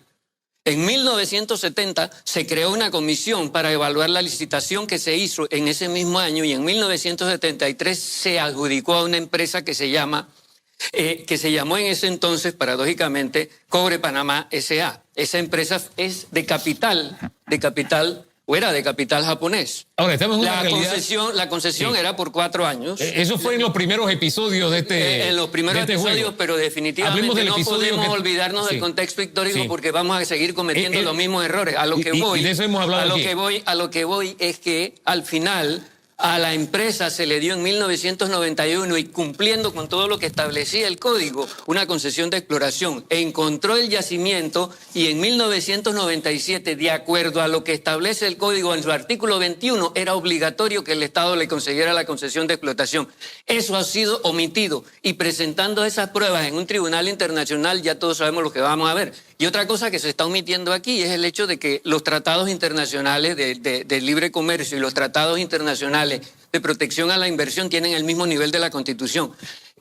S5: En 1970 se creó una comisión para evaluar la licitación que se hizo en ese mismo año y en 1973 se adjudicó a una empresa que se llamó en ese entonces, paradójicamente, Cobre Panamá S.A. Esa empresa es de capital o era de capital japonés.
S4: Ahora, estamos en una
S5: La concesión
S4: Sí.
S5: era por 4 años.
S4: Eso fue en los primeros episodios de este
S5: En los primeros
S4: de este
S5: episodios,
S4: juego.
S5: pero definitivamente
S4: Hablemos del
S5: no
S4: episodio
S5: podemos
S4: que-
S5: olvidarnos
S4: sí.
S5: del contexto histórico
S4: Sí.
S5: porque vamos a seguir cometiendo los mismos errores. A lo que voy,
S4: y de eso hemos hablado
S5: a lo
S4: aquí.
S5: que voy es que al final a la empresa se le dio en 1991 y cumpliendo con todo lo que establecía el código, una concesión de exploración. Encontró el yacimiento y en 1997, de acuerdo a lo que establece el código en su artículo 21, era obligatorio que el Estado le concediera la concesión de explotación. Eso ha sido omitido y presentando esas pruebas en un tribunal internacional ya todos sabemos lo que vamos a ver. Y otra cosa que se está omitiendo aquí es el hecho de que los tratados internacionales de libre comercio y los tratados internacionales de protección a la inversión tienen el mismo nivel de la Constitución.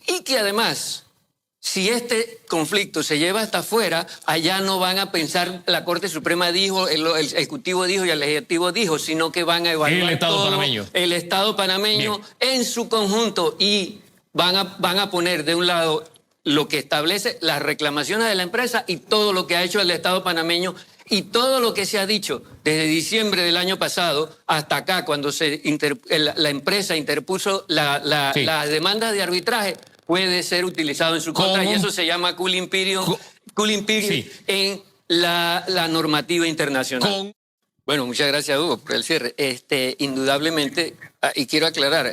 S5: Y que además, si este conflicto se lleva hasta afuera, allá no van a pensar, la Corte Suprema dijo, el Ejecutivo dijo y el Legislativo dijo, sino que van a evaluar
S4: El Estado
S5: todo
S4: panameño.
S5: el Estado panameño en su conjunto y van a poner de un lado lo que establece las reclamaciones de la empresa y todo lo que ha hecho el Estado panameño y todo lo que se ha dicho desde diciembre del año pasado hasta acá, cuando la empresa interpuso las demandas de arbitraje, puede ser utilizado en su contra y eso se llama cooling period,
S4: Sí.
S5: en la normativa internacional. Bueno, muchas gracias, Hugo, por el cierre. Indudablemente, y quiero aclarar,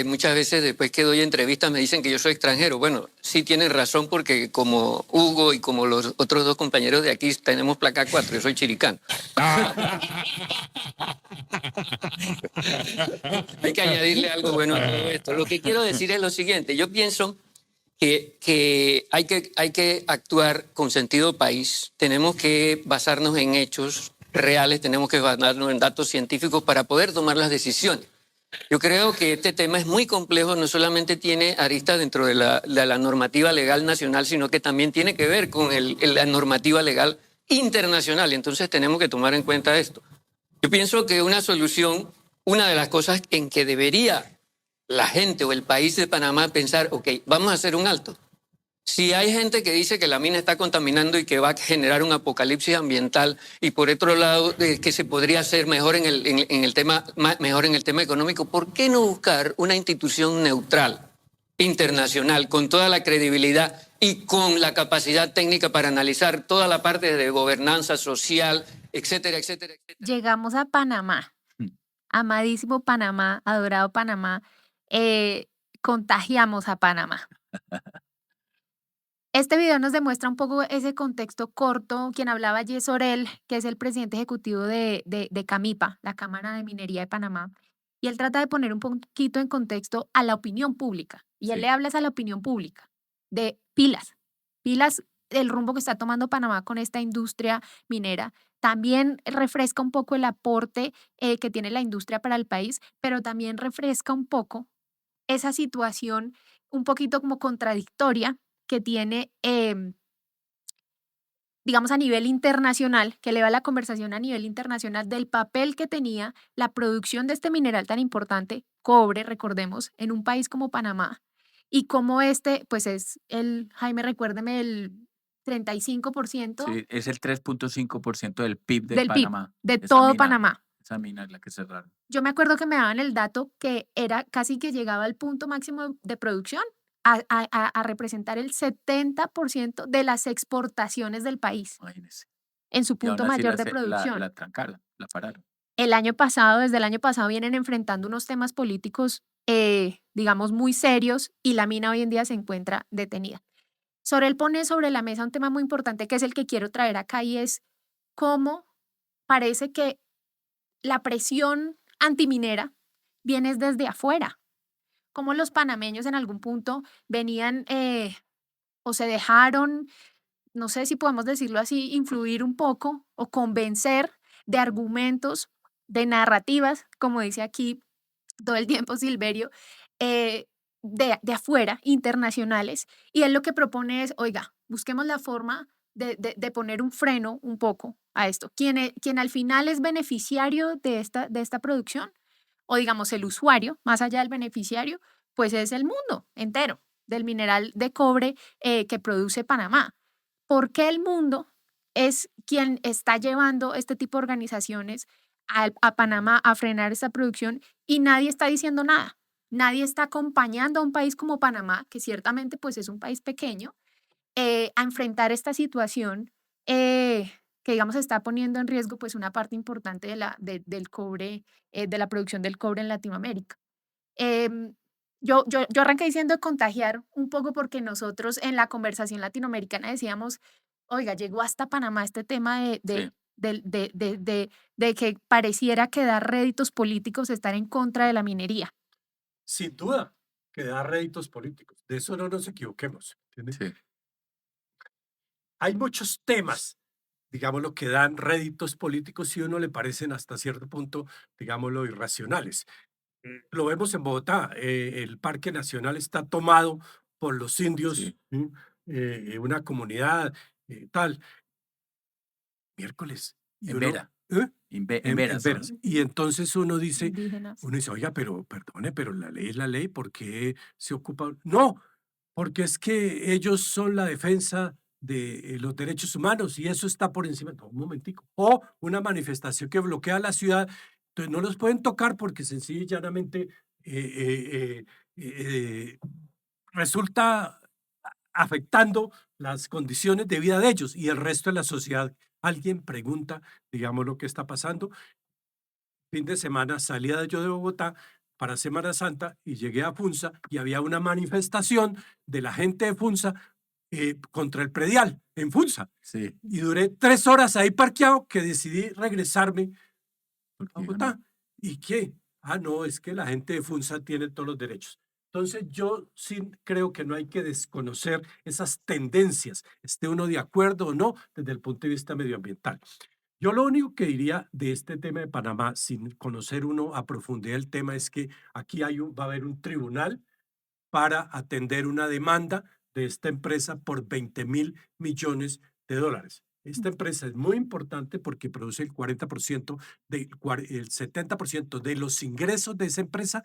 S5: muchas veces después que doy entrevistas me dicen que yo soy extranjero. Bueno, sí tienen razón porque como Hugo y como los otros dos compañeros de aquí tenemos placa 4, yo soy chiricano. Hay que añadirle algo bueno a todo esto. Lo que quiero decir es lo siguiente, yo pienso que hay que actuar con sentido país, tenemos que basarnos en hechos reales, tenemos que basarnos en datos científicos para poder tomar las decisiones. Yo creo que este tema es muy complejo, no solamente tiene aristas dentro de la normativa legal nacional, sino que también tiene que ver con la normativa legal internacional. Entonces tenemos que tomar en cuenta esto. Yo pienso que una solución, una de las cosas en que debería la gente o el país de Panamá pensar, ok, vamos a hacer un alto. Si hay gente que dice que la mina está contaminando y que va a generar un apocalipsis ambiental y por otro lado que se podría hacer mejor en el tema económico, ¿por qué no buscar una institución neutral, internacional, con toda la credibilidad y con la capacidad técnica para analizar toda la parte de gobernanza social, etcétera, etcétera, etcétera?
S1: Llegamos a Panamá, amadísimo Panamá, adorado Panamá, contagiamos a Panamá. Este video nos demuestra un poco ese contexto corto. Quien hablaba allí es Orel, que es el presidente ejecutivo de CAMIPA, la Cámara de Minería de Panamá, y él trata de poner un poquito en contexto a la opinión pública, y él
S2: Sí.
S1: le habla a la opinión pública de pilas del rumbo que está tomando Panamá con esta industria minera. También refresca un poco el aporte que tiene la industria para el país, pero también refresca un poco esa situación un poquito como contradictoria que tiene, digamos, a nivel internacional, que eleva la conversación a nivel internacional del papel que tenía la producción de este mineral tan importante, cobre, recordemos, en un país como Panamá, y cómo pues es Jaime, recuérdeme, el 35%
S2: Sí, es el 3.5% del PIB de
S1: del PIB,
S2: Panamá.
S1: de
S2: esa
S1: todo
S2: mina,
S1: Panamá.
S2: Esa mina es la que cerraron.
S1: Yo me acuerdo que me daban el dato que era casi que llegaba al punto máximo de producción a representar el 70% de las exportaciones del país
S2: Imagínense.
S1: en su
S2: Y
S1: punto
S2: aún así
S1: mayor de producción.
S2: la trancaron, la pararon.
S1: Desde el año pasado vienen enfrentando unos temas políticos digamos, muy serios y la mina hoy en día se encuentra detenida. Sorel pone sobre la mesa un tema muy importante que es el que quiero traer acá y es cómo parece que la presión antiminera viene desde afuera, cómo los panameños en algún punto venían o se dejaron, no sé si podemos decirlo así, influir un poco o convencer de argumentos, de narrativas, como dice aquí todo el tiempo Silverio, de afuera, internacionales, y él lo que propone es, oiga, busquemos la forma de poner un freno un poco a esto. Quien al final es beneficiario de esta producción, o digamos el usuario, más allá del beneficiario, pues es el mundo entero del mineral de cobre que produce Panamá. ¿Por qué el mundo es quien está llevando este tipo de organizaciones a Panamá a frenar esta producción y nadie está diciendo nada? Nadie está acompañando a un país como Panamá, que ciertamente pues es un país pequeño, a enfrentar esta situación que digamos está poniendo en riesgo pues una parte importante del cobre, de la producción del cobre en Latinoamérica. Em, yo arranqué diciendo contagiar un poco porque nosotros en la conversación latinoamericana decíamos, oiga, llegó hasta Panamá este tema
S2: Sí.
S1: de que pareciera que da réditos políticos estar en contra de la minería.
S3: Sin duda que da réditos políticos. De eso no nos equivoquemos. ¿Entiende?
S2: Sí.
S3: Hay muchos temas, digámoslo, que dan réditos políticos y a uno le parecen hasta cierto punto, digámoslo, irracionales. Lo vemos en Bogotá. El Parque Nacional está tomado por los indios,
S2: Sí.
S3: ¿sí? Una comunidad tal. Miércoles. Y
S2: En
S3: uno,
S2: Vera.
S3: ¿eh?
S2: En Vera son.
S3: Veras. Y entonces
S1: Indígenas.
S3: uno dice, oiga, pero perdone, pero la ley es la ley, ¿por qué se ocupa? No, porque es que ellos son la defensa de los derechos humanos y eso está por encima. No, un momentico. O una manifestación que bloquea la ciudad, entonces no los pueden tocar porque sencilla y llanamente eh, resulta afectando las condiciones de vida de ellos y el resto de la sociedad. Alguien pregunta, digamos, lo que está pasando. Fin de semana salía yo de Bogotá para Semana Santa y llegué a Funza y había una manifestación de la gente de Funza contra el predial en Funza.
S2: Sí.
S3: Y duré 3 horas ahí parqueado que decidí regresarme a
S2: Porque
S3: Bogotá. ¿Y qué? Ah, no, es que la gente de Funza tiene todos los derechos. Entonces yo sí creo que no hay que desconocer esas tendencias, esté uno de acuerdo o no desde el punto de vista medioambiental. Yo lo único que diría de este tema de Panamá, sin conocer uno a profundidad el tema, es que aquí va a haber un tribunal para atender una demanda de esta empresa por 20.000 millones de dólares. Esta empresa es muy importante porque produce el 40%, el 70% de los ingresos de esa empresa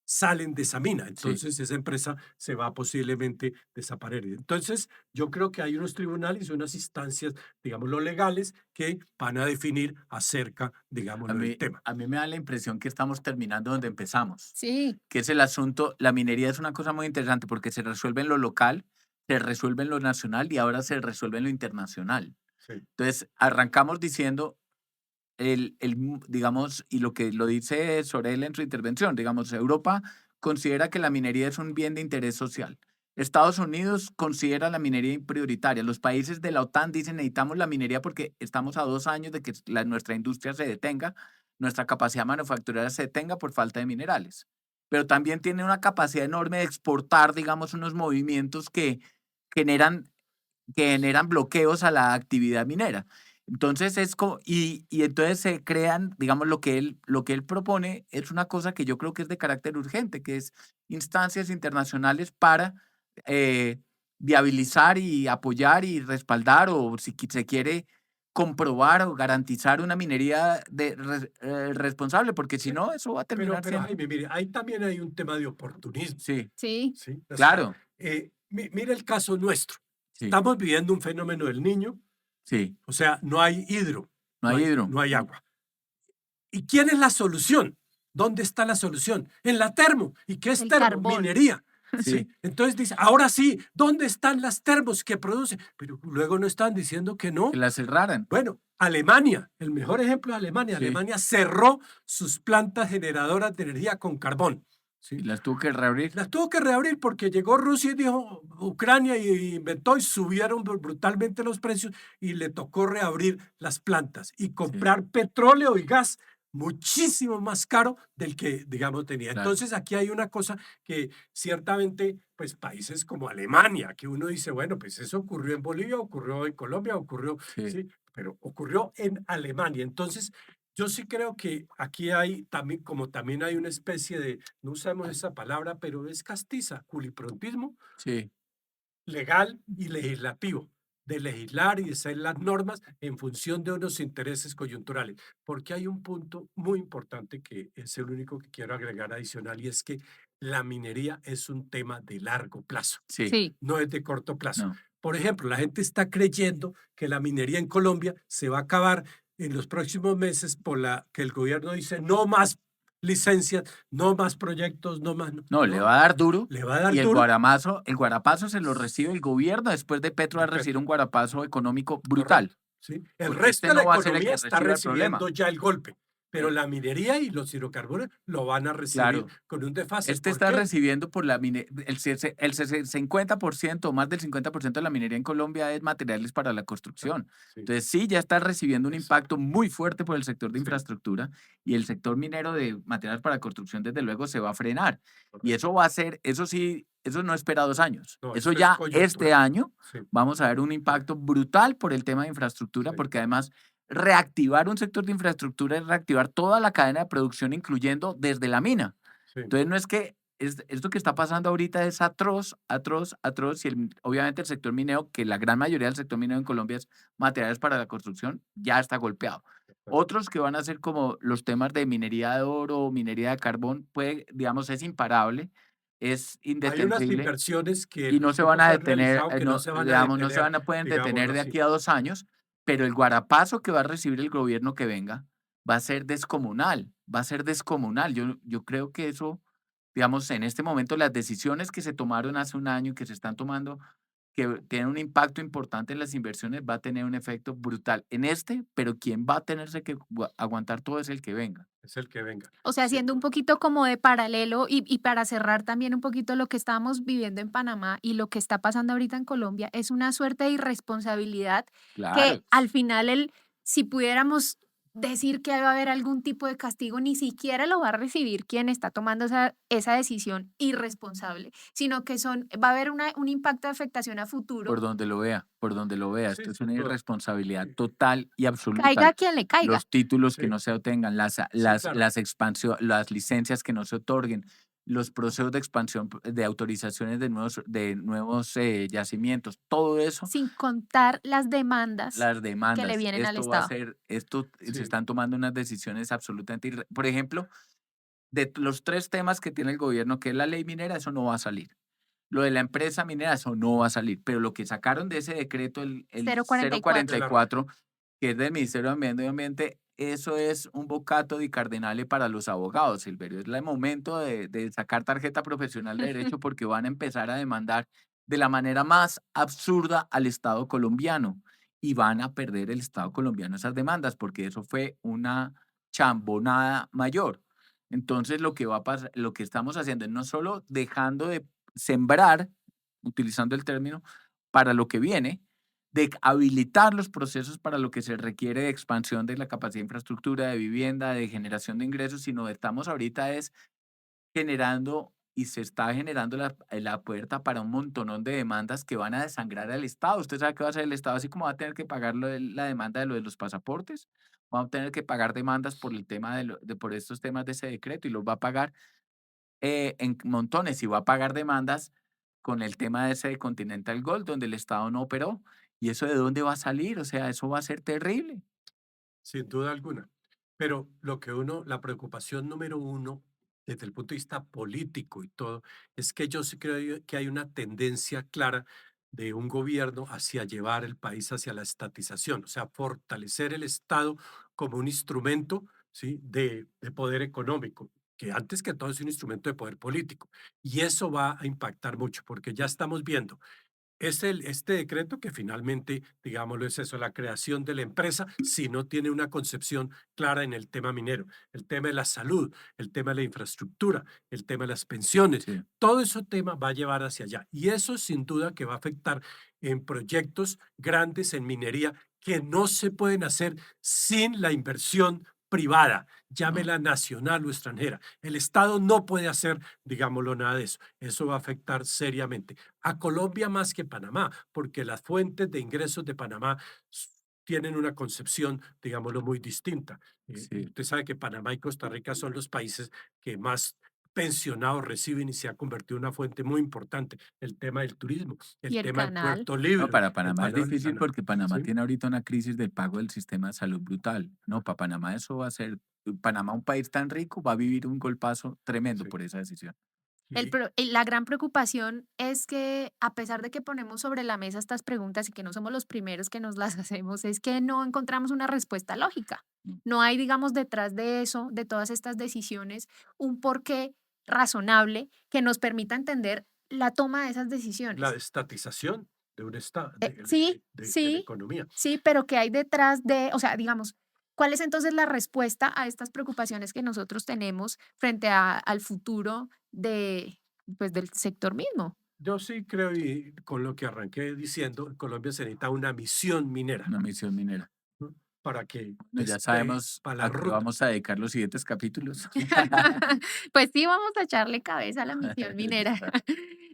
S3: salen de esa mina. Entonces esa empresa se va a posiblemente desaparecer. Entonces yo creo que hay unos tribunales y unas instancias, digámoslo, legales que van a definir acerca, digámoslo, del tema.
S2: A mí me da la impresión que estamos terminando donde empezamos,
S1: Sí,
S2: que es el asunto, la minería es una cosa muy interesante porque se resuelve en lo local, se resuelve en lo nacional y ahora se resuelve en lo internacional.
S3: Sí.
S2: Entonces, arrancamos diciendo, digamos, y lo que lo dice Sorel en su intervención, digamos, Europa considera que la minería es un bien de interés social. Estados Unidos considera la minería prioritaria. Los países de la OTAN dicen necesitamos la minería porque estamos a 2 años de que nuestra industria se detenga, nuestra capacidad manufacturera se detenga por falta de minerales. Pero también tiene una capacidad enorme de exportar, digamos, unos movimientos que generan, que generan bloqueos a la actividad minera. Entonces es como, y entonces se crean, digamos, lo que él propone es una cosa que yo creo que es de carácter urgente, que es instancias internacionales para viabilizar y apoyar y respaldar, o si se quiere comprobar o garantizar una minería responsable, porque si no, eso va a terminar
S3: Pero
S2: siendo.
S3: Jaime, mire, ahí también hay un tema de oportunismo.
S2: Sí,
S1: sí,
S3: ¿Sí? O sea,
S2: claro,
S3: mire el caso nuestro.
S2: sí,
S3: Estamos viviendo un fenómeno del niño,
S2: sí,
S3: o sea, no hay hidro,
S2: no hay hidro.
S3: no hay agua. ¿Y quién es la solución? ¿Dónde está la solución? En la termo. ¿Y qué es
S1: el
S3: termo?
S1: carbón.
S3: Minería.
S2: Sí.
S3: ¿Sí? Entonces dice, ahora sí, ¿dónde están las termos que producen? Pero luego no están diciendo que no.
S2: Que la cerraran.
S3: Bueno, Alemania, el mejor ejemplo es Alemania.
S2: Sí.
S3: Alemania cerró sus plantas generadoras de energía con carbón. ¿sí?
S2: Y las tuvo que reabrir.
S3: Las tuvo que reabrir porque llegó Rusia y dijo Ucrania y inventó y subieron brutalmente los precios y le tocó reabrir las plantas y comprar petróleo y gas muchísimo más caro del que, digamos, tenía.
S2: Claro.
S3: Entonces, aquí hay una cosa que ciertamente, pues países como Alemania, que uno dice, bueno, pues eso ocurrió en Bolivia, ocurrió en Colombia, ocurrió,
S2: Sí.
S3: sí, pero ocurrió en Alemania. Entonces, yo sí creo que aquí hay también, como también hay una especie de, no usamos esa palabra, pero es castiza, culiprontismo
S2: Sí.
S3: legal y legislativo, de legislar y de hacer las normas en función de unos intereses coyunturales. Porque hay un punto muy importante que es el único que quiero agregar adicional y es que la minería es un tema de largo plazo,
S2: Sí.
S1: Sí.
S3: no es de corto plazo.
S2: No.
S3: Por ejemplo, la gente está creyendo que la minería en Colombia se va a acabar en los próximos meses por la que el gobierno dice no más licencias, no más proyectos, no más.
S2: No, le va a dar duro.
S3: Le va a dar
S2: Y el
S3: duro.
S2: guarapazo se lo recibe el gobierno después de Petro
S3: De
S2: a recibir un guarapazo económico brutal.
S3: ¿sí? El
S2: Porque
S3: resto
S2: este
S3: de la
S2: no va a ser el
S3: economía
S2: que
S3: está
S2: reciba el problema.
S3: recibiendo ya el golpe, pero
S2: Eh,
S3: la minería y los hidrocarburos lo van a recibir
S2: Claro.
S3: con un desfase.
S2: Este
S3: ¿Por
S2: está
S3: qué?
S2: recibiendo por el 50% o más del 50% de la minería en Colombia es materiales para la construcción.
S3: Sí,
S2: Entonces sí, ya está recibiendo un
S3: Eso.
S2: impacto muy fuerte por el sector de
S3: Sí.
S2: infraestructura y el sector minero de materiales para construcción desde luego se va a frenar. Y
S3: correcto.
S2: eso va a ser, eso sí, eso no espera 2 años.
S3: No,
S2: Eso
S3: eso es
S2: ya
S3: coyuntura.
S2: este año
S3: Sí,
S2: vamos a ver un impacto brutal por el tema de infraestructura,
S3: Sí.
S2: porque además reactivar un sector de infraestructura es reactivar toda la cadena de producción, incluyendo desde la mina.
S3: sí,
S2: Entonces no es que esto que está pasando ahorita es atroz, atroz, atroz, y obviamente el sector minero, que la gran mayoría del sector minero en Colombia es materiales para la construcción, ya está golpeado. Otros que van a ser como los temas de minería de oro, minería de carbón, puede, digamos, es imparable, es
S3: Hay unas
S2: indetenible
S3: inversiones que
S2: y no
S3: los
S2: se van
S3: tipos
S2: a
S3: han
S2: detener,
S3: realizado que no
S2: no,
S3: se van a
S2: digamos, no se
S3: detener,
S2: van a pueden detener
S3: digámoslo
S2: de
S3: así.
S2: aquí a 2 años, pero el guarapazo que va a recibir el gobierno que venga va a ser descomunal, va a ser descomunal. Yo creo que eso, digamos, en este momento las decisiones que se tomaron hace un año y que se están tomando, que tienen un impacto importante en las inversiones, va a tener un efecto brutal en este, pero quien va a tenerse que aguantar todo es el que venga.
S3: Es el que venga.
S1: O sea,
S3: Sí,
S1: haciendo un poquito como de paralelo y para cerrar también un poquito lo que estábamos viviendo en Panamá y lo que está pasando ahorita en Colombia, es una suerte de irresponsabilidad
S2: Claro.
S1: que al final si pudiéramos decir que va a haber algún tipo de castigo, ni siquiera lo va a recibir quien está tomando esa decisión irresponsable, sino que va a haber un impacto de afectación a futuro.
S2: Por donde lo vea, por donde lo vea.
S3: Sí,
S2: Esto es
S3: sin
S2: una
S3: duda.
S2: irresponsabilidad
S3: Sí.
S2: total y absoluta.
S1: Caiga a quien le caiga.
S2: Los títulos que
S3: Sí.
S2: no se obtengan,
S3: claro.
S2: las licencias que no se otorguen, los procesos de expansión de autorizaciones de nuevos yacimientos, todo eso,
S1: Sin contar las demandas
S2: las
S1: que
S2: demandas.
S1: le vienen al
S2: Esto va a
S1: Estado.
S2: ser, esto
S3: Sí.
S2: se están tomando unas decisiones absolutamente, por ejemplo, de los 3 temas que tiene el gobierno, que es la ley minera, eso no va a salir. Lo de la empresa minera, eso no va a salir, pero lo que sacaron de ese decreto, el
S1: 044.
S2: 044, que es del Ministerio de Medio Ambiente, eso es un bocato di cardinale para los abogados, Silverio. Es el momento de sacar tarjeta profesional de derecho porque van a empezar a demandar de la manera más absurda al Estado colombiano y van a perder el Estado colombiano esas demandas porque eso fue una chambonada mayor. Entonces, lo que va a pasar, lo que estamos haciendo es no solo dejando de sembrar, utilizando el término, para lo que viene, de habilitar los procesos para lo que se requiere de expansión de la capacidad de infraestructura, de vivienda, de generación de ingresos, sino estamos ahorita es generando y se está generando la puerta para un montonón de demandas que van a desangrar al Estado. ¿Usted sabe qué va a hacer el Estado? Así como va a tener que pagar la demanda de lo de los pasaportes, va a tener que pagar demandas por el tema por estos temas de ese decreto y los va a pagar en montones y va a pagar demandas con el tema de ese de Continental Gold, donde el Estado no operó. ¿Y eso de dónde va a salir? O sea, eso va a ser terrible.
S3: Sin duda alguna. Pero la preocupación número uno, desde el punto de vista político y todo, es que yo sí creo que hay una tendencia clara de un gobierno hacia llevar el país hacia la estatización, o sea, fortalecer el Estado como un instrumento, ¿sí? de poder económico, que antes que todo es un instrumento de poder político. Y eso va a impactar mucho, porque ya estamos viendo Este decreto que finalmente, digámoslo, es eso, la creación de la empresa, si no tiene una concepción clara en el tema minero, el tema de la salud, el tema de la infraestructura, el tema de las pensiones,
S2: Sí.
S3: todo ese tema va a llevar hacia allá. Y eso sin duda que va a afectar en proyectos grandes en minería que no se pueden hacer sin la inversión privada, llámela nacional o extranjera. El Estado no puede hacer, digámoslo, nada de eso. Eso va a afectar seriamente a Colombia más que Panamá, porque las fuentes de ingresos de Panamá tienen una concepción, digámoslo, muy distinta.
S2: Sí.
S3: Usted sabe que Panamá y Costa Rica son los países que más pensionados reciben y se ha convertido en una fuente muy importante. El tema del turismo,
S1: Y
S3: el
S1: el
S3: tema del
S1: canal.
S3: Puerto Libre.
S2: No, para
S3: el
S2: Panamá es
S3: canal del
S2: difícil
S3: canal,
S2: porque Panamá
S3: ¿sí?
S2: tiene ahorita una crisis del pago del sistema de salud brutal. No, para Panamá eso va a ser, Panamá, un país tan rico, va a vivir un golpazo tremendo
S3: Sí.
S2: por esa decisión.
S3: Y-
S1: La gran preocupación es que a pesar de que ponemos sobre la mesa estas preguntas y que no somos los primeros que nos las hacemos, es que no encontramos una respuesta lógica. No hay, digamos, detrás de eso, de todas estas decisiones, un porqué razonable que nos permita entender la toma de esas
S3: la
S1: decisiones.
S3: estatización de un Estado,
S1: Sí,
S3: de la
S1: sí,
S3: economía.
S1: sí, pero ¿qué hay detrás de, o sea, digamos, cuál es entonces la respuesta a estas preocupaciones que nosotros tenemos frente al futuro pues, del sector mismo?
S3: Yo sí creo, y con lo que arranqué diciendo, Colombia se necesita una misión minera,
S2: Una misión minera.
S3: ¿no? Para que
S2: No, ya
S3: esté
S2: sabemos
S3: para la
S2: a qué
S3: ruta.
S2: vamos a dedicar los siguientes capítulos.
S1: Pues sí, vamos a echarle cabeza a la misión minera.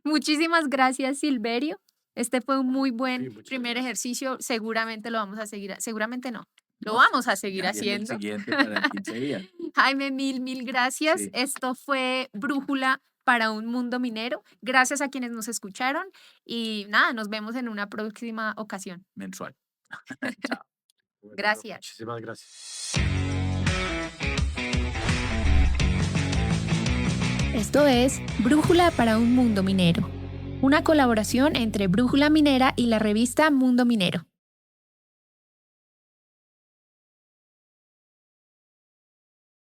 S1: Muchísimas gracias, Silverio. Este fue un muy buen
S3: Sí, muchas
S1: primer
S3: gracias.
S1: ejercicio. Seguramente lo vamos a seguir, seguramente no, lo
S2: No,
S1: vamos a seguir
S2: ya viene el
S1: haciendo.
S2: siguiente para 15 días.
S1: Jaime, mil gracias.
S2: Sí.
S1: Esto fue Brújula para un mundo minero. Gracias a quienes nos escucharon y nada, nos vemos en una próxima ocasión.
S2: Mensual.
S3: Bueno,
S1: Gracias.
S3: muchísimas gracias.
S1: Esto es Brújula para un mundo minero, una colaboración entre Brújula Minera y la revista Mundo Minero.